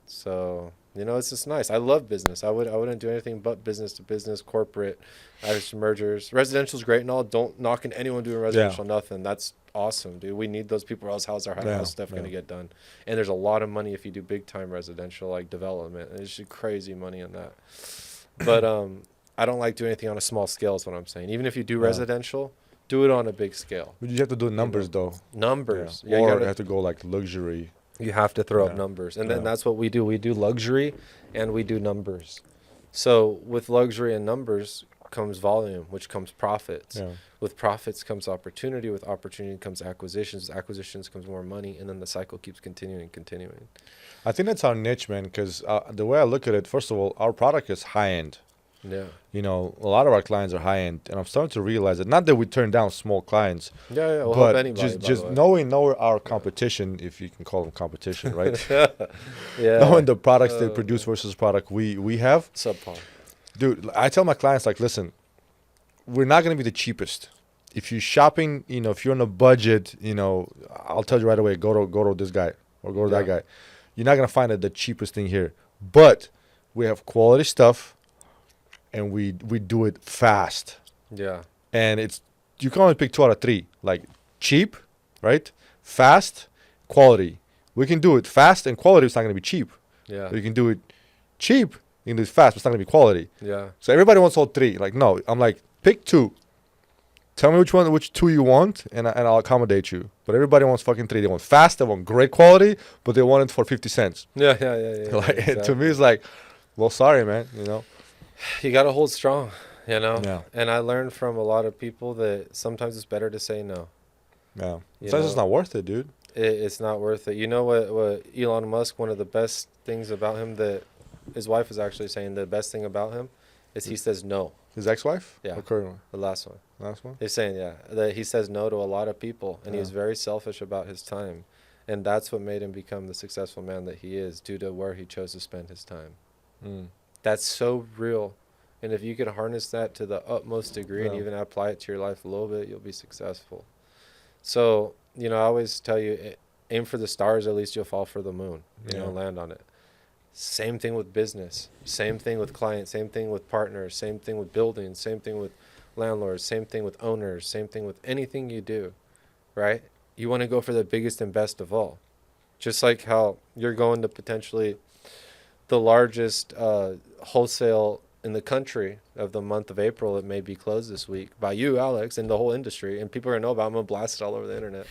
So, you know, it's just nice. I love business. I wouldn't do anything but business to business, corporate, Irish mergers. Residential's great and all. Don't knocking anyone doing residential, nothing. That's awesome, dude. We need those people, or else how's our house stuff going to get done? And there's a lot of money if you do big time residential, like development. There's just crazy money in that. But I don't like doing anything on a small scale is what I'm saying. Even if you do Yeah. residential, do it on a big scale. But you have to do numbers, though. Numbers. Yeah. Yeah, Or you have to go like luxury. you have to throw up Yeah. numbers. And Yeah. then that's what we do. We do luxury and we do numbers. So with luxury and numbers comes volume, which comes profits. Yeah. With profits comes opportunity. With opportunity comes acquisitions. With acquisitions comes more money. And then the cycle keeps continuing and continuing. I think that's our niche, man, because the way I look at it, first of all, our product is high-end. Yeah. You know, a lot of our clients are high-end, and I'm starting to realize it. Not that we turn down small clients, Yeah, yeah. We'll help but anybody. just knowing our competition, if you can call them competition, right? Yeah. Knowing the products they produce versus product we have. Subpar. Dude, I tell my clients, like, listen, we're not going to be the cheapest. If you're shopping, you know, if you're on a budget, you know, I'll tell you right away, go to this guy or go to that guy. You're not going to find the cheapest thing here. But we have quality stuff, and we do it fast. Yeah. And you can only pick 2 out of 3. Like, cheap, right? Fast, quality. We can do it fast, and quality is not going to be cheap. Yeah. You can do it cheap, you can do it fast, but it's not going to be quality. Yeah. So everybody wants all 3. Like, no, I'm like, pick 2. Tell me which 2 you want, and I'll accommodate you. But everybody wants fucking 3. They want fast, they want great quality, but they want it for 50 cents. Yeah. Yeah. Like, Exactly. to me, it's like, well, sorry, man, you know? You got to hold strong, you know? Yeah. And I learned from a lot of people that sometimes it's better to say no. Yeah. You Sometimes it's know? not worth it, dude. It's not worth it. You know what Elon Musk, one of the best things about him that his wife was actually saying, the best thing about him is he says no. His ex-wife? Yeah. Or current one? The last one. Last one? He's saying, yeah, that he says no to a lot of people, and Yeah. he's very selfish about his time. And that's what made him become the successful man that he is, due to where he chose to spend his time. Mm. That's so real. And if you can harness that to the utmost degree and Yeah. even apply it to your life a little bit, you'll be successful. So, you know, I always tell you, aim for the stars, at least you'll fall for the moon, you know, land on it. Same thing with business, same thing with clients, same thing with partners, same thing with buildings, same thing with landlords, same thing with owners, same thing with anything you do, right? You want to go for the biggest and best of all. Just like how you're going to potentially the largest wholesale in the country of the month of April. It may be closed this week by you, Alex, and the whole industry, and people are gonna know about it. I'm gonna blast it all over the internet.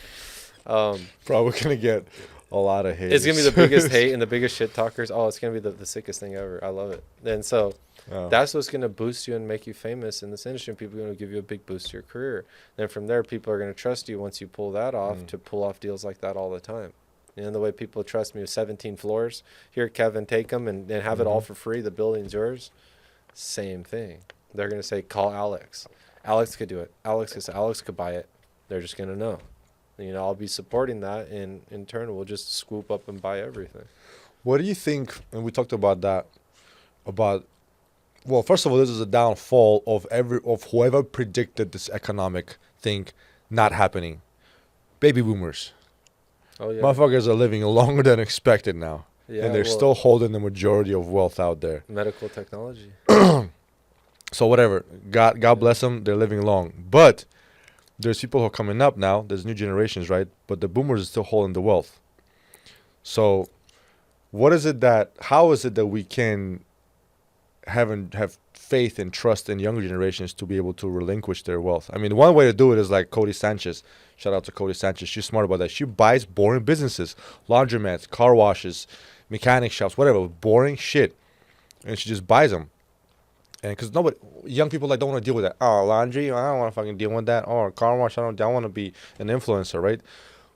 Probably going to get a lot of hate. It's gonna be the biggest hate and the biggest shit talkers. Oh, it's gonna be the sickest thing ever. I love it. And so that's what's gonna boost you and make you famous in this industry. And people are gonna give you a big boost to your career. Then from there, people are gonna trust you once you pull that off to pull off deals like that all the time. And the way people trust me with 17 floors, here, Kevin, take them and have it all for free. The building's yours. Same thing. They're gonna say, call Alex. Alex could do it. Alex could buy it. They're just gonna know. You know, I'll be supporting that, and in turn, we'll just swoop up and buy everything. What do you think, and we talked about that, well, first of all, this is a downfall of whoever predicted this economic thing not happening. Baby boomers. Oh, yeah. Motherfuckers are living longer than expected now. Yeah, and they're well, still holding the majority of wealth out there. medical technology. So whatever. God bless them. They're living long. But there's people who are coming up now. There's new generations, right? But the boomers are still holding the wealth. So how is it that we can have faith and trust in younger generations to be able to relinquish their wealth? I mean, one way to do it is like Cody Sanchez. Shout out to Cody Sanchez. She's smart about that. She buys boring businesses, laundromats, car washes, mechanic shops, whatever, boring shit. and she just buys them. And because young people like don't want to deal with that. Oh, laundry, I don't want to fucking deal with that. Or car wash, I don't want to be an influencer, right?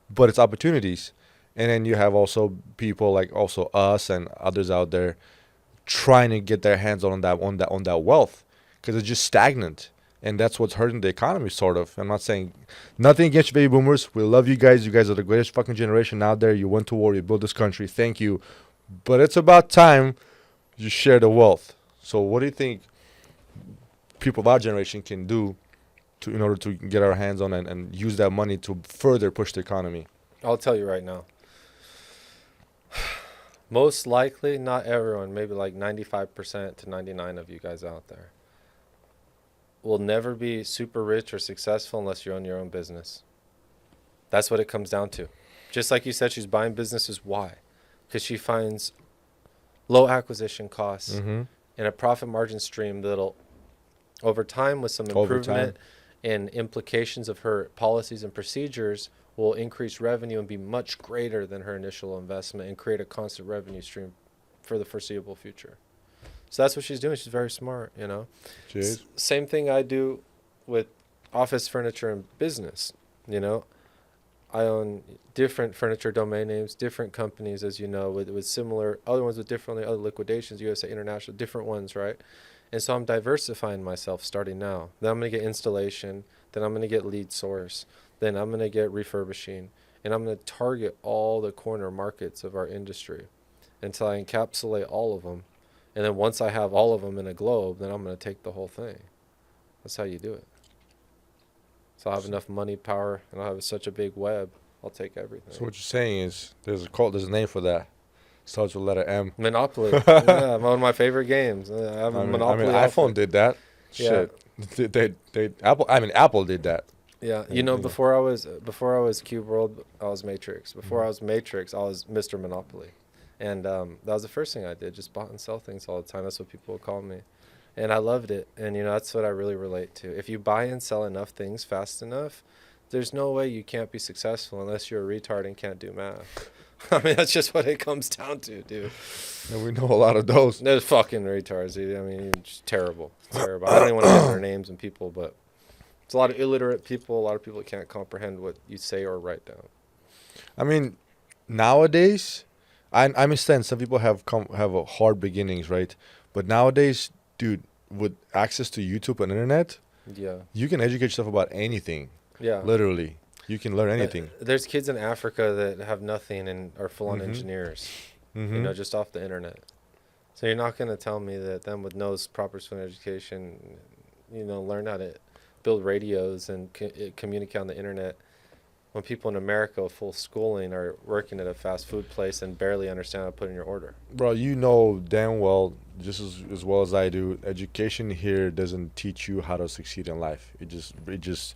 But it's opportunities. And then you have also people like also us and others out there trying to get their hands on that wealth, because it's just stagnant, and that's what's hurting the economy, sort of. I'm not saying nothing against you, baby boomers. We love you guys. You guys are the greatest fucking generation out there. You went to war. You built this country. Thank you. But it's about time you share the wealth. So what do you think people of our generation can do in order to get our hands on and use that money to further push the economy? I'll tell you right now. Most likely, not everyone, maybe like 95% to 99% of you guys out there will never be super rich or successful unless you own your own business. That's what it comes down to. Just like you said, she's buying businesses. Why? Because she finds low acquisition costs and a profit margin stream that'll, over time, with some improvement and implications of her policies and procedures, will increase revenue and be much greater than her initial investment and create a constant revenue stream for the foreseeable future. So that's what she's doing. She's very smart, you know. She is. Same thing I do with office furniture and business, you know. I own different furniture domain names, different companies, as you know, with similar, other ones with different other liquidations, USA International, different ones, right? And so I'm diversifying myself starting now. Then I'm going to get installation. Then I'm going to get lead source. Then I'm going to get refurbishing. And I'm going to target all the corner markets of our industry until I encapsulate all of them. And then once I have all of them in a globe, then I'm going to take the whole thing. That's how you do it. So I'll have enough money, power, and I'll have such a big web, I'll take everything. So what you're saying is there's a name for that. Starts with letter M. Monopoly. Yeah, one of my favorite games. I have a Monopoly. iPhone did that. Yeah. Shit. Apple did that. Yeah, you know, before I was Cube World, I was Matrix. Before I was Matrix, I was Mr. Monopoly, and that was the first thing I did. Just bought and sell things all the time. That's what people would call me, and I loved it. And you know, that's what I really relate to. If you buy and sell enough things fast enough, there's no way you can't be successful unless you're a retard and can't do math. I mean, that's just what it comes down to, dude. And we know a lot of those. They're fucking retards, dude. I mean, just terrible. It's terrible. I don't even want to get their names and people, but it's a lot of illiterate people, a lot of people that can't comprehend what you say or write down. I mean, nowadays, I understand some people have a hard beginnings, right? But nowadays, dude, with access to YouTube and internet, yeah, you can educate yourself about anything. Yeah. Literally. You can learn anything. There's kids in Africa that have nothing and are full-on engineers, you know, just off the internet. So you're not going to tell me that them with no proper school education, you know, learn how to build radios and communicate on the internet when people in America with full schooling are working at a fast food place and barely understand how to put in your order. Bro, you know damn well, just as well as I do, education here doesn't teach you how to succeed in life. It just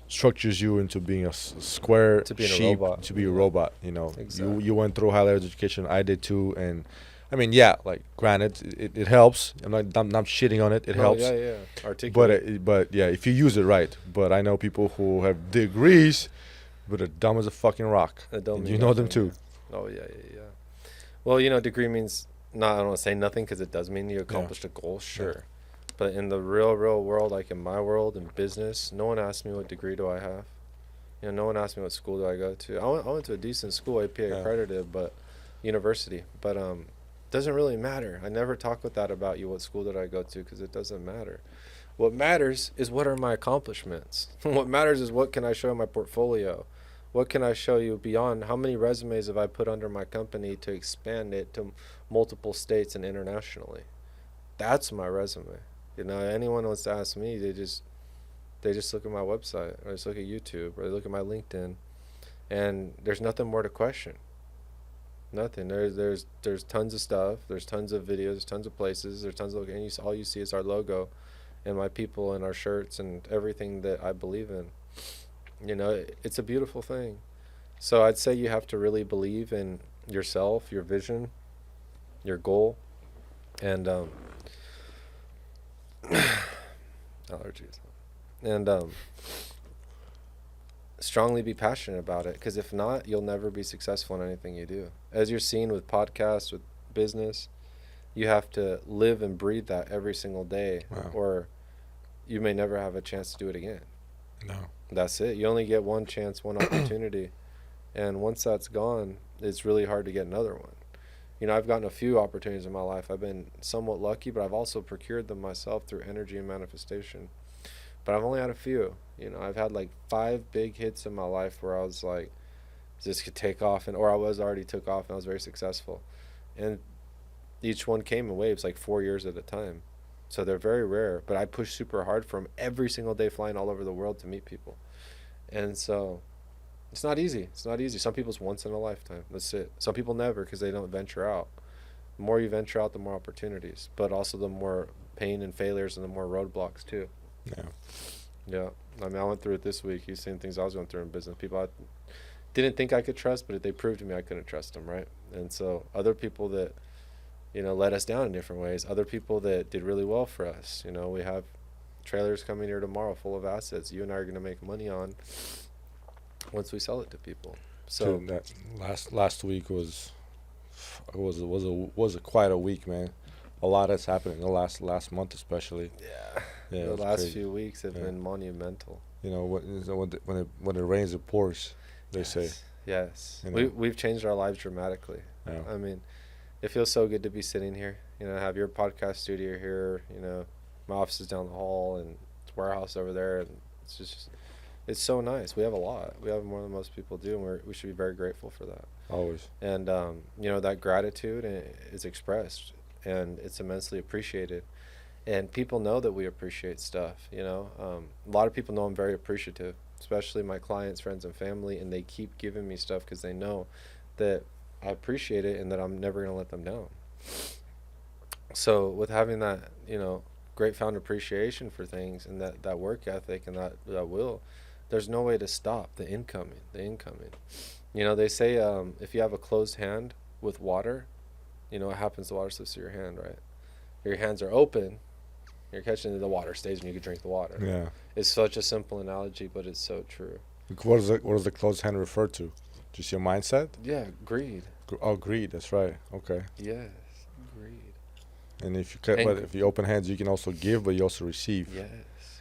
structures you into being a square To being a sheep, robot. to be a robot, you know. Exactly. You went through high level education, I did too, and I mean, yeah, like granted, it helps. I'm not shitting on it. It helps. Yeah. Articulate. But yeah, if you use it right. But I know people who have degrees, but are dumb as a fucking rock. And you know them too. Oh yeah. Well, you know, degree means not. I don't want to say nothing because it does mean you accomplished a goal, sure. Yeah. But in the real world, like in my world, in business, no one asked me what degree do I have. You know, no one asked me what school do I go to. I went to a decent school, APA accredited, but university. But doesn't really matter. I never talk with that about you. What school did I go to? Because it doesn't matter. What matters is what are my accomplishments. What matters is what can I show in my portfolio. What can I show you beyond? How many resumes have I put under my company to expand it to multiple states and internationally? That's my resume. You know, anyone wants to ask me, they just look at my website, or just look at YouTube, or they look at my LinkedIn, and there's nothing more to question. Nothing. There's tons of stuff. There's tons of videos. There's tons of places. There's tons of, and all you see is our logo, and my people, and our shirts, and everything that I believe in. You know, it's a beautiful thing. So I'd say you have to really believe in yourself, your vision, your goal, and allergies, and strongly be passionate about it, because if not, you'll never be successful in anything you do. As you're seeing with podcasts, with business, You have to live and breathe that every single day, Wow. or you may never have a chance to do it again. No. That's it. You only get one chance, one opportunity. And once that's gone, it's really hard to get another one. You know, I've gotten a few opportunities in my life. I've been somewhat lucky, but I've also procured them myself through energy and manifestation. But I've only had a few. You know, I've had like 5 big hits in my life where I was like, this could take off, or I was already took off and I was very successful. And each one came in waves, like 4 years at a time. So they're very rare, but I push super hard for them every single day, flying all over the world to meet people. And so it's not easy. It's not easy. Some people's once in a lifetime. That's it. Some people never, because they don't venture out. The more you venture out, the more opportunities, but also the more pain and failures and the more roadblocks too. Yeah. Yeah. I mean, I went through it this week. You've seen things I was going through in business. People I didn't think I could trust, but they proved to me I couldn't trust them, right? And so other people that, you know, let us down in different ways. Other people that did really well for us. You know, we have trailers coming here tomorrow full of assets you and I are going to make money on once we sell it to people. So dude, that last week was quite a week, man. A lot has happened in the last month, especially. Yeah, the it's last crazy. few weeks have Yeah. been monumental. You know, when it rains, it pours. They say. Yes. You know? We've changed our lives dramatically. Yeah. I mean, it feels so good to be sitting here. You know, have your podcast studio here. You know, my office is down the hall and it's warehouse over there, and it's just, it's so nice. We have a lot. We have more than most people do, and we should be very grateful for that. Always. And you know, that gratitude is expressed, and it's immensely appreciated. And people know that we appreciate stuff. You know, a lot of people know I'm very appreciative, especially my clients, friends, and family, and they keep giving me stuff because they know that I appreciate it and that I'm never going to let them down. So with having that, you know, great found appreciation for things and that work ethic and that will, there's no way to stop the incoming. You know, they say if you have a closed hand with water, you know what happens? The water slips through your hand, right? Your hands are open, you're catching the water stays and you can drink the water. Yeah. It's such a simple analogy, but it's so true. What does the closed hand refer to? Just your mindset? Yeah, greed. Oh, greed. That's right. Okay. Yes, greed. And if And you open hands, you can also give, but you also receive. yes,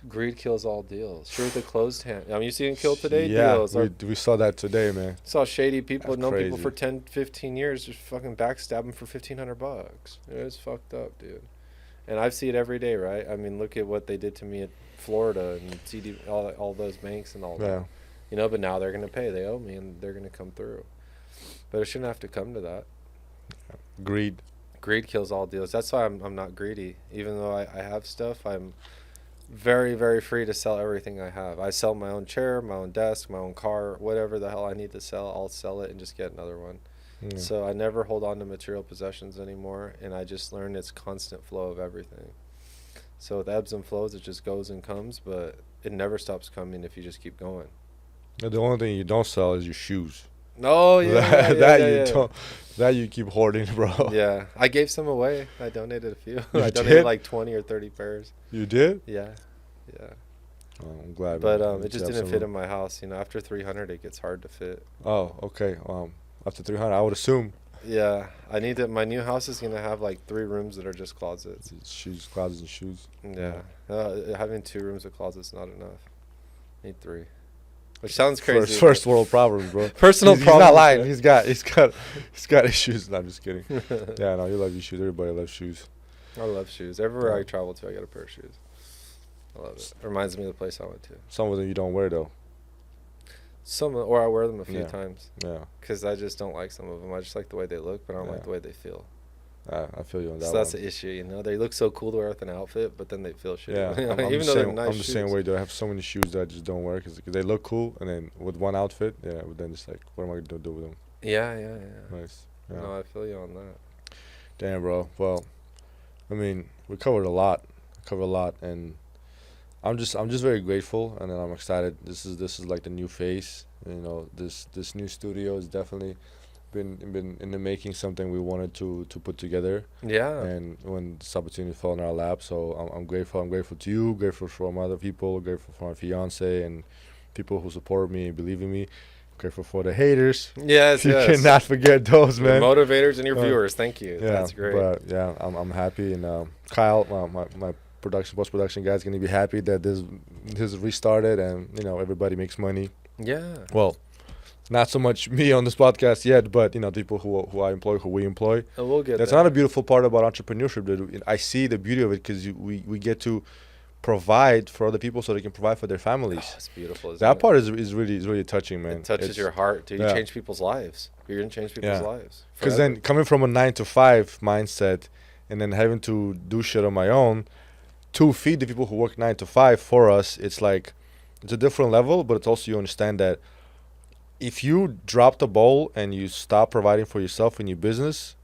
greed kills all deals. Sure, the closed hand. I mean, you see it kill today? Yeah, Deals. we saw that today, man. Saw shady people, That's known people crazy. for 10, 15 years, just fucking backstab them for $1,500. It's fucked up, dude. And I see it every day, right? I mean, look at what they did to me at Florida and CD, all those banks and all Yeah. that. You know, but now they're going to pay. They owe me, and they're going to come through. But it shouldn't have to come to that. Greed. Greed kills all deals. That's why I'm not greedy. Even though I have stuff, I'm very, very free to sell everything I have. I sell my own chair, my own desk, my own car, whatever the hell I need to sell, I'll sell it and just get another one. Yeah. So I never hold on to material possessions anymore, and I just learn it's constant flow of everything. So with ebbs and flows, it just goes and comes, but it never stops coming if you just keep going. The only thing you don't sell is your shoes. Oh, yeah. That you keep hoarding, bro. Yeah, I gave some away. I donated a few. You I donated did? like 20 or 30 pairs. You did? Yeah. Oh, I'm glad. But man. it You just have didn't some fit room. in my house. You know, after 300, it gets hard to fit. Oh, okay. After 300, I would assume. Yeah, I need to. My new house is gonna have like 3 rooms that are just closets. Shoes, closets, and shoes. Yeah, having 2 rooms with closets not enough. Need 3, which sounds crazy. First world problems, bro. Personal He's problems. not lying. man. He's got issues. No, I'm just kidding. Yeah, no, you love your shoes. Everybody loves shoes. I love shoes. Everywhere Yeah. I travel to, I get a pair of shoes. I love it. Reminds me of the place I went to. Some of them you don't wear though. Or I wear them a few Yeah. times Yeah, because I just don't like some of them. I just like the way they look, but I don't like Yeah. the way they feel. I feel you on that. So that's one. the issue, you know. They look so cool to wear with an outfit, but then they feel shitty. Yeah, You know, I'm even the though they're same. nice I'm the same shoes. way. Though I have so many shoes that I just don't wear because they look cool, and then with one outfit, yeah. But then it's like, what am I gonna do with them? Yeah. Nice. Yeah. No, I feel you on that. Damn, bro. Well, I mean, we covered a lot. And I'm just very grateful, and then I'm excited. This is like the new phase. You know, this new studio has definitely been in the making, something we wanted to put together. Yeah. And when this opportunity fell in our lap, so I'm grateful. I'm grateful to you. Grateful for my other people. Grateful for my fiance and people who support me and believe in me. Careful for the haters. Yes, You yes. cannot forget those, Your man. motivators and your Uh, viewers. Thank you. Yeah, That's great. but yeah, I'm happy, and Kyle, my post production guy's gonna be happy that this is restarted, and everybody makes money. Yeah. Well, not so much me on this podcast yet, but the people who I employ, who we employ. And we'll get That's there. another beautiful part about entrepreneurship. That I see the beauty of it because we get to provide for other people so they can provide for their families. Oh, it's beautiful. Isn't That it? part is really touching, man. It touches It's- your heart, dude. You yeah. change people's lives. You're gonna change people's Yeah. lives. Because forever. then coming from a 9 to 5 mindset, and then having to do shit on my own to feed the people who work 9 to 5 for us, it's like it's a different level. But it's also you understand that if you drop the ball and you stop providing for yourself in your business,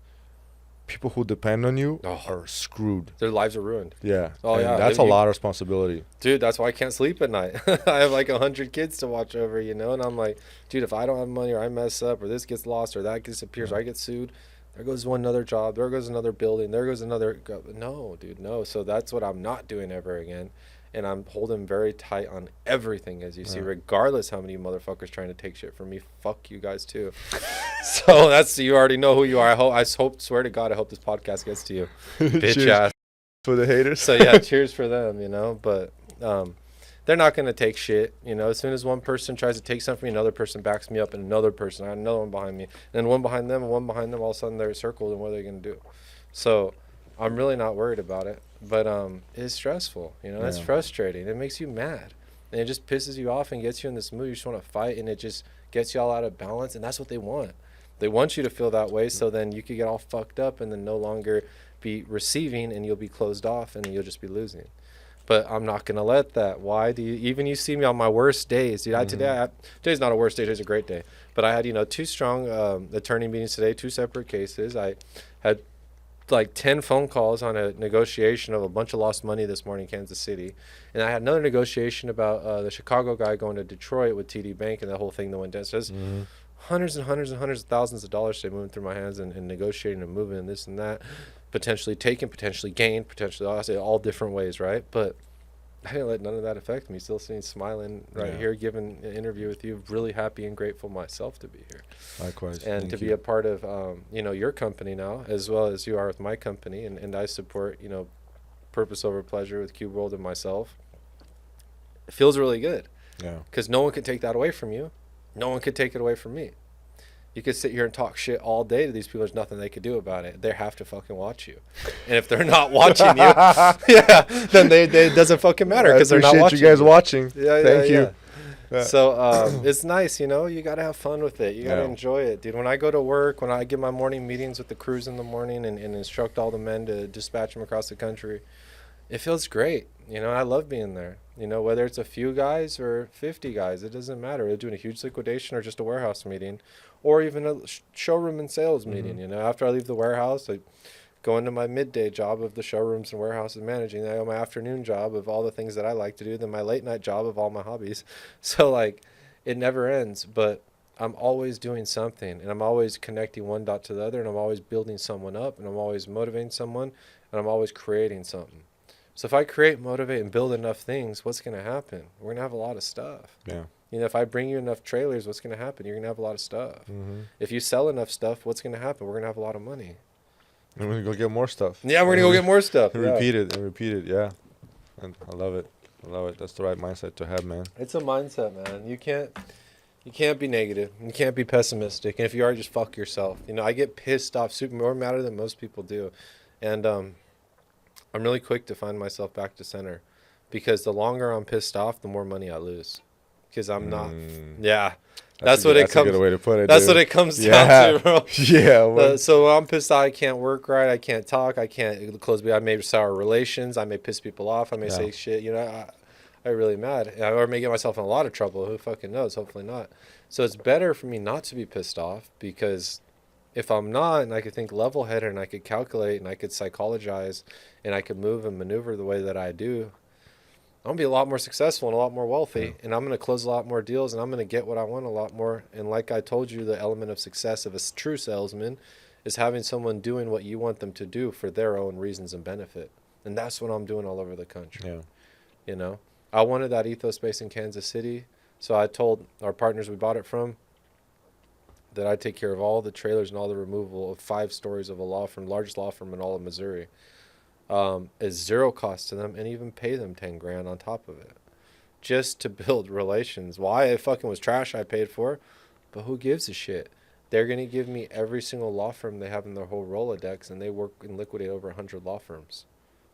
people who depend on you are screwed. their lives are ruined. Yeah. Oh, And yeah. that's If a you- lot of responsibility. Dude, that's why I can't sleep at night. I have like 100 kids to watch over, and I'm like, dude, if I don't have money or I mess up or this gets lost or that disappears or I get sued, there goes one another job, there goes another building, there goes another. No, dude, no. So that's what I'm not doing ever again. And I'm holding very tight on everything, as you see, regardless how many motherfuckers trying to take shit from me. Fuck you guys too. So you already know who you are. I swear to God, I hope this podcast gets to you, bitch Cheers ass. for the haters. So yeah, cheers for them, but they're not going to take shit, as soon as one person tries to take something from me, another person backs me up, and another person, I have another one behind me, and then one behind them, and one behind them, all of a sudden they're circled, and what are they going to do? So I'm really not worried about it, but it's stressful, it's Yeah. frustrating, it makes you mad, and it just pisses you off and gets you in this mood, you just want to fight, and it just gets you all out of balance, and that's what they want. They want you to feel that way, so then you could get all fucked up and then no longer be receiving, and you'll be closed off, and then you'll just be losing. But I'm not gonna let that. Why do you see me on my worst days, dude? Today's not a worst day. Today's a great day. But I had 2 strong attorney meetings today, 2 separate cases. I had like 10 phone calls on a negotiation of a bunch of lost money this morning in Kansas City, and I had another negotiation about the Chicago guy going to Detroit with TD Bank and the whole thing that went down. So there's hundreds and hundreds and hundreds of thousands of dollars today moving through my hands and negotiating and moving and this and that, potentially taken, potentially gained, potentially lost, all different ways, right? But I didn't let none of that affect me. Still sitting smiling right here, giving an interview with you. Really happy and grateful myself to be here. Likewise. And Thank to be you. a part of, your company now, as well as you are with my company. And I support, Purpose Over Pleasure with Cube World and myself. It feels really good. Yeah. Because no one can take that away from you. No one could take it away from me. You could sit here and talk shit all day to these people. There's nothing they could do about it. They have to fucking watch you. And if they're not watching you, then it doesn't fucking matter because they're not appreciate watching you guys watching. Yeah, Thank you. Yeah. So it's nice, you got to have fun with it. You got to Yeah. enjoy it, dude. When I go to work, when I get my morning meetings with the crews in the morning and instruct all the men to dispatch them across the country, it feels great. I love being there. Whether it's a few guys or 50 guys, it doesn't matter. They're doing a huge liquidation or just a warehouse meeting or even a showroom and sales meeting. After I leave the warehouse, I go into my midday job of the showrooms and warehouses managing. Then I have my afternoon job of all the things that I like to do. Then my late night job of all my hobbies. So it never ends, but I'm always doing something and I'm always connecting one dot to the other and I'm always building someone up and I'm always motivating someone and I'm always creating something. So if I create, motivate, and build enough things, what's going to happen? We're going to have a lot of stuff. Yeah. If I bring you enough trailers, what's going to happen? You're going to have a lot of stuff. If you sell enough stuff, what's going to happen? We're going to have a lot of money. And we're gonna go get more stuff. Yeah, we're going to go get more stuff. And Yeah. repeat it. Yeah. And I love it. That's the right mindset to have, man. It's a mindset, man. You can't be negative. You can't be pessimistic. And if you are, just fuck yourself. I get pissed off super more madder than most people do. And I'm really quick to find myself back to center because the longer I'm pissed off, the more money I lose. Because I'm not. Yeah. That's what it comes. That's a good way to put it. That's dude. what it comes down to, bro. Yeah. Well, So when I'm pissed off, I can't work right. I can't talk. I can't close. I may sour relations. I may piss people off. I may say shit. I really mad. Or may get myself in a lot of trouble. Who fucking knows? Hopefully not. So it's better for me not to be pissed off because if I'm not, and I could think level-headed, and I could calculate, and I could psychologize, and I could move and maneuver the way that I do, I'm going to be a lot more successful and a lot more wealthy, and I'm going to close a lot more deals, and I'm going to get what I want a lot more. And like I told you, the element of success of a true salesman is having someone doing what you want them to do for their own reasons and benefit. And that's what I'm doing all over the country. yeah. I wanted that ethos space in Kansas City, so I told our partners we bought it from, that I take care of all the trailers and all the removal of 5 stories of a law firm, largest law firm in all of Missouri, is zero cost to them, and even pay them 10 grand on top of it, just to build relations. Why? It fucking was trash I paid for, but who gives a shit? They're going to give me every single law firm they have in their whole Rolodex, and they work and liquidate over 100 law firms.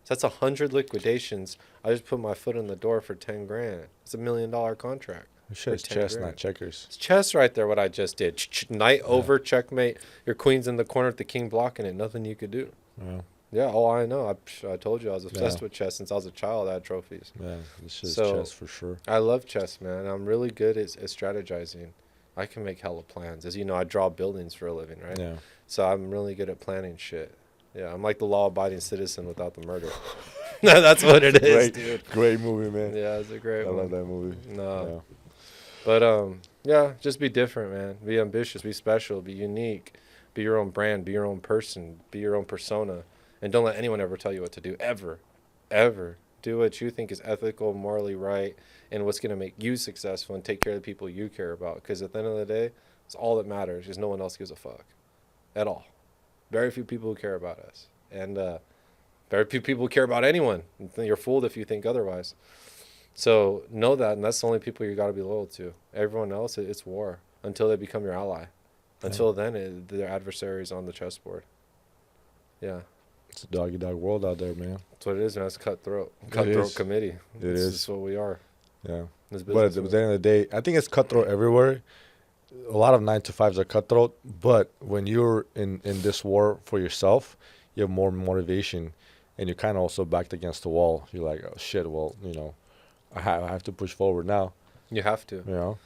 So that's 100 liquidations. I just put my foot in the door for 10 grand. It's $1 million contract. Shit, it's chess, not checkers. It's chess right there, what I just did. Knight over, checkmate. Your queen's in the corner with the king blocking it. Nothing you could do. Yeah. Yeah, oh, I know. I told you I was obsessed with chess since I was a child. I had trophies. Yeah, this shit is chess for sure. I love chess, man. I'm really good at strategizing. I can make hella plans. As you know, I draw buildings for a living, right? Yeah. So I'm really good at planning shit. Yeah, I'm like the law-abiding citizen without the murder. That's what it is, dude. Great movie, man. Yeah, it's a great one. I love that movie. No. Yeah. But, yeah, just be different, man. Be ambitious, be special, be unique. Be your own brand, be your own person, be your own persona. And don't let anyone ever tell you what to do, ever. Ever. Do what you think is ethical, morally right, and what's going to make you successful, and take care of the people you care about. Because at the end of the day, it's all that matters, because no one else gives a fuck at all. Very few people who care about us. And very few people who care about anyone. You're fooled if you think otherwise. So know that, and that's the only people you got to be loyal to. Everyone else, it's war until they become your ally. Until then, they're adversaries on the chessboard. Yeah. It's a dog-eat-dog world out there, man. That's what it is, man. It's cutthroat. Cutthroat committee. It is. That's what we are. Yeah. But at the end of the day, I think it's cutthroat everywhere. A lot of 9-to-5s are cutthroat, but when you're in this war for yourself, you have more motivation, and you're kind of also backed against the wall. You're like, oh, shit, well, I have to push forward now. You have to. You know?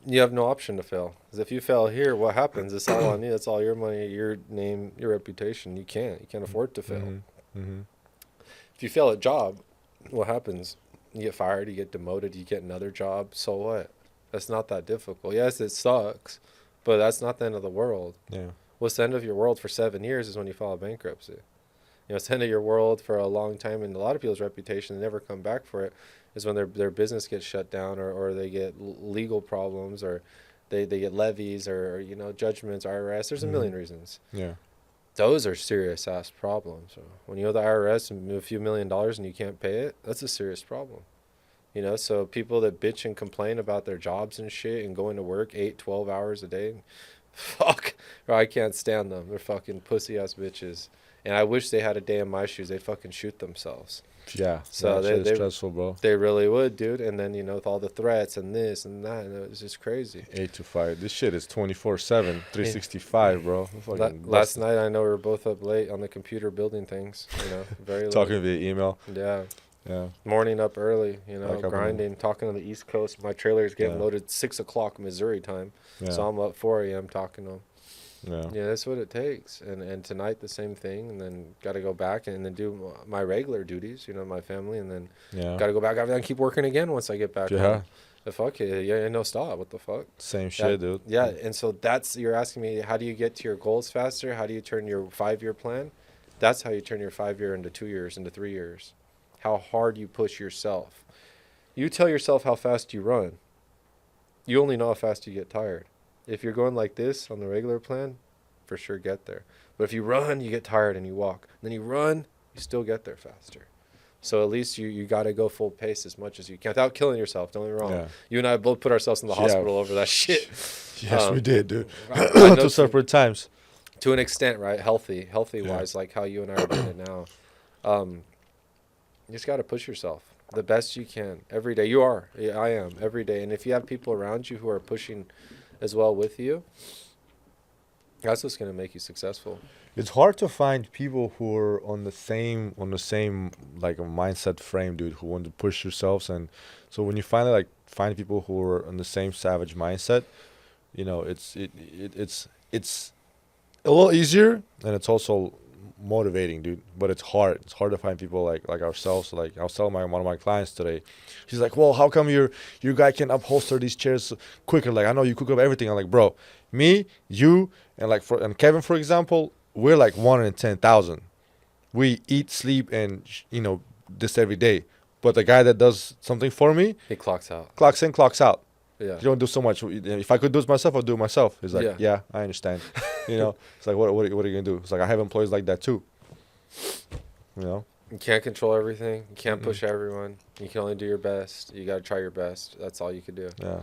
You have no option to fail. Because if you fail here, what happens? It's all on you. It's all your money, your name, your reputation. You can't afford to fail. Mm-hmm. Mm-hmm. If you fail at job, what happens? You get fired, you get demoted, you get another job. So what? That's not that difficult. Yes, it sucks, but that's not the end of the world. Yeah. What's the end of your world for 7 years is when you file bankruptcy. It's the end of your world for a long time, and a lot of people's reputation, they never come back for it, is when their business gets shut down, or they get legal problems, or they get levies, or judgments, IRS. There's a million reasons. Yeah. Those are serious ass problems. So when you owe the IRS a few $1 million and you can't pay it, that's a serious problem. So people that bitch and complain about their jobs and shit and going to work 8-12 hours a day, fuck, or I can't stand them. They're fucking pussy ass bitches. And I wish they had a day in my shoes. They'd fucking shoot themselves. Yeah. So they're stressful, bro. They really would, dude. And then, with all the threats and this and that, and it was just crazy. 8 to 5. This shit is 24/7, 365, bro. Last night, I know we were both up late on the computer building things, very late. Talking via email. Yeah. Yeah. Morning up early, Like grinding, talking on the East Coast. My trailer is getting loaded 6 o'clock Missouri time. Yeah. So I'm up 4 a.m. talking to them. Yeah. Yeah, that's what it takes. And tonight the same thing, and then got to go back and then do my regular duties, my family, and then got to go back and keep working again once I get back home. Fuck it. Yeah, no stop. What the fuck? Same shit, dude. Yeah, and so you're asking me, how do you get to your goals faster? How do you turn your 5-year plan? That's how you turn your 5-year into 2 years, into 3 years. How hard you push yourself. You tell yourself how fast you run. You only know how fast you get tired. If you're going like this on the regular plan, for sure get there. But if you run, you get tired and you walk. Then you run, you still get there faster. So at least you got to go full pace as much as you can without killing yourself. Don't get me wrong. Yeah. You and I both put ourselves in the hospital over that shit. Yes, we did, dude. Two separate times. To an extent, right? Healthy wise, like how you and I are doing it now. You just got to push yourself the best you can every day. You are. Yeah, I am every day. And if you have people around you who are pushing as well with you, that's what's going to make you successful. It's hard to find people who are on the same like a mindset frame, dude, who want to push yourselves. And so when you finally find people who are on the same savage mindset, it's a little easier, and it's also motivating, dude. But it's hard. It's hard to find people like ourselves. Like I was telling one of my clients today, she's like, "Well, how come your guy can upholster these chairs quicker? Like I know you cook up everything." I'm like, "Bro, me, you, and Kevin, for example, we're like 1 in 10,000. We eat, sleep, and this every day. But the guy that does something for me, he clocks out. Clocks in, clocks out. Yeah. You don't do so much. If I could do it myself, I'll do it myself. He's like, Yeah. yeah, I understand. You know, it's like, what are you gonna do? It's like, I have employees like that too. You know. You can't control everything. You can't Mm-mm. push everyone. You can only do your best. You got to try your best. That's all you can do. Yeah.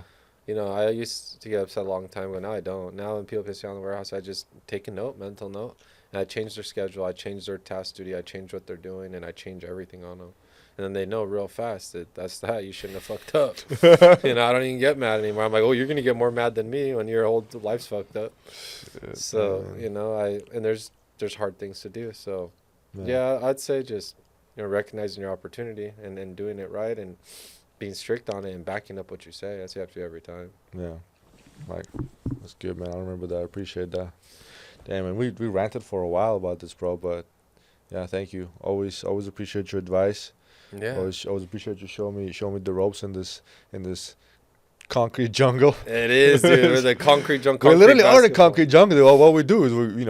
You know, I used to get upset a long time ago. Now I don't. Now when people piss me off in the warehouse, I just take a note, mental note, and I change their schedule. I change their task duty. I change what they're doing, and I change everything on them. And then they know real fast that that's that. You shouldn't have fucked up. You know, I don't even get mad anymore. I'm like, oh, you're going to get more mad than me when your whole life's fucked up. So, you know, and there's hard things to do. So, yeah, I'd say just, you know, recognizing your opportunity and doing it right and being strict on it and backing up what you say. That's what you have to do every time. Yeah. Like, that's good, man. I remember that. I appreciate that. Damn, and we ranted for a while about this, bro, but yeah, thank you. Always appreciate your advice. Yeah. Always appreciate you showing me the ropes in this concrete jungle. It is, dude. We're the concrete jungle. We literally are the concrete jungle. Dude. What we do is we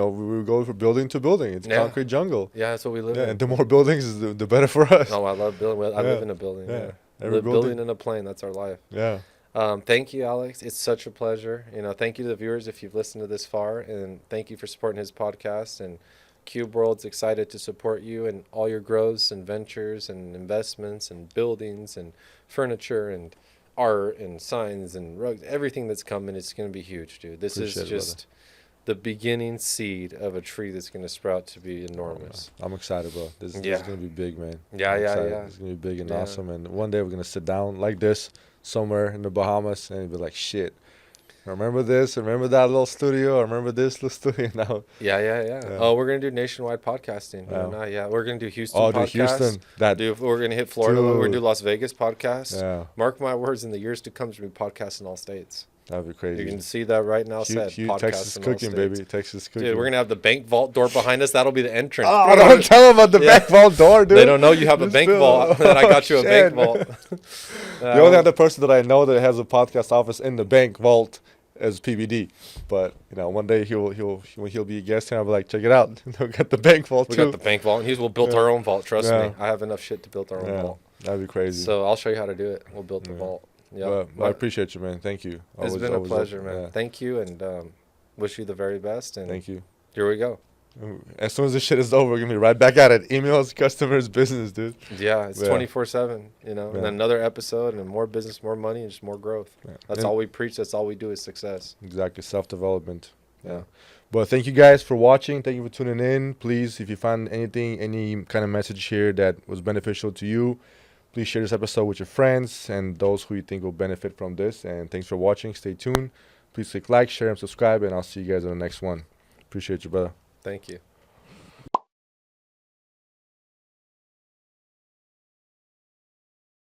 go from building to building. It's Yeah. concrete jungle. Yeah, that's what we live Yeah, in. and the more buildings, the better for us. Oh, I love building. I Yeah. live in a building. Yeah. Yeah. Every Live building. building in a plane. That's our life. Yeah. Thank you, Alex. It's such a pleasure. You know, thank you to the viewers if you've listened to this far, and thank you for supporting his podcast. And Cube World's excited to support you and all your growths and ventures and investments and buildings and furniture and art and signs and rugs. Everything that's coming, it's going to be huge, dude. This Appreciate is it, just the beginning seed of a tree that's going to sprout to be enormous. I'm excited, bro. This is gonna be big, man. Yeah, I'm yeah, excited. yeah. It's gonna be big and Yeah. awesome. And one day we're gonna sit down like this somewhere in the Bahamas and be like, shit. Remember this? Remember that little studio? Remember this little studio? Now, Yeah. Oh, we're going to do nationwide podcasting. Yeah. Yeah, we're going to do Houston oh, dude, podcast. Houston. That. We're going to hit Florida. We're going to Dude. do Las Vegas podcast. Yeah, Mark my words, in the years to come, there's going to be podcasts in all states. that'd be crazy. You can see that right now. Said podcasts Texas in all cooking, states. baby. Texas cooking. Dude, we're going to have the bank vault door behind us. That'll be the entrance. Oh, don't tell them about the Yeah. bank vault door, dude. They don't know you have a Just bank feel- vault. And I got you a bank Shit. vault. The only other person that I know that has a podcast office in the bank vault is PBD. But you know, one day he'll be a guest, and I'll be like, check it out. They'll get the bank vault We too. got the bank vault. And we'll build Yeah. our own vault. Trust Yeah. me. I have enough shit to build our own Yeah, vault. that'd be crazy. So I'll show you how to do it. We'll build the Yeah. vault. Yeah. But I appreciate you, man. Thank you. It's been a pleasure, man. Yeah. Thank you, and wish you the very best. And Thank you. here we go. As soon as this shit is over, we're gonna be right back at it. Emails, customers, business, dude. Yeah, it's Yeah. 24/7. You know, Yeah. and another episode, and more business, more money, and just more growth. Yeah. That's And- all we preach. That's all we do is success. Exactly, self-development. Yeah. But thank you guys for watching. Thank you for tuning in. Please, if you found anything, any kind of message here that was beneficial to you, please share this episode with your friends and those who you think will benefit from this. And thanks for watching. Stay tuned. Please click like, share, and subscribe. And I'll see you guys on the next one. Appreciate you, brother. Thank you.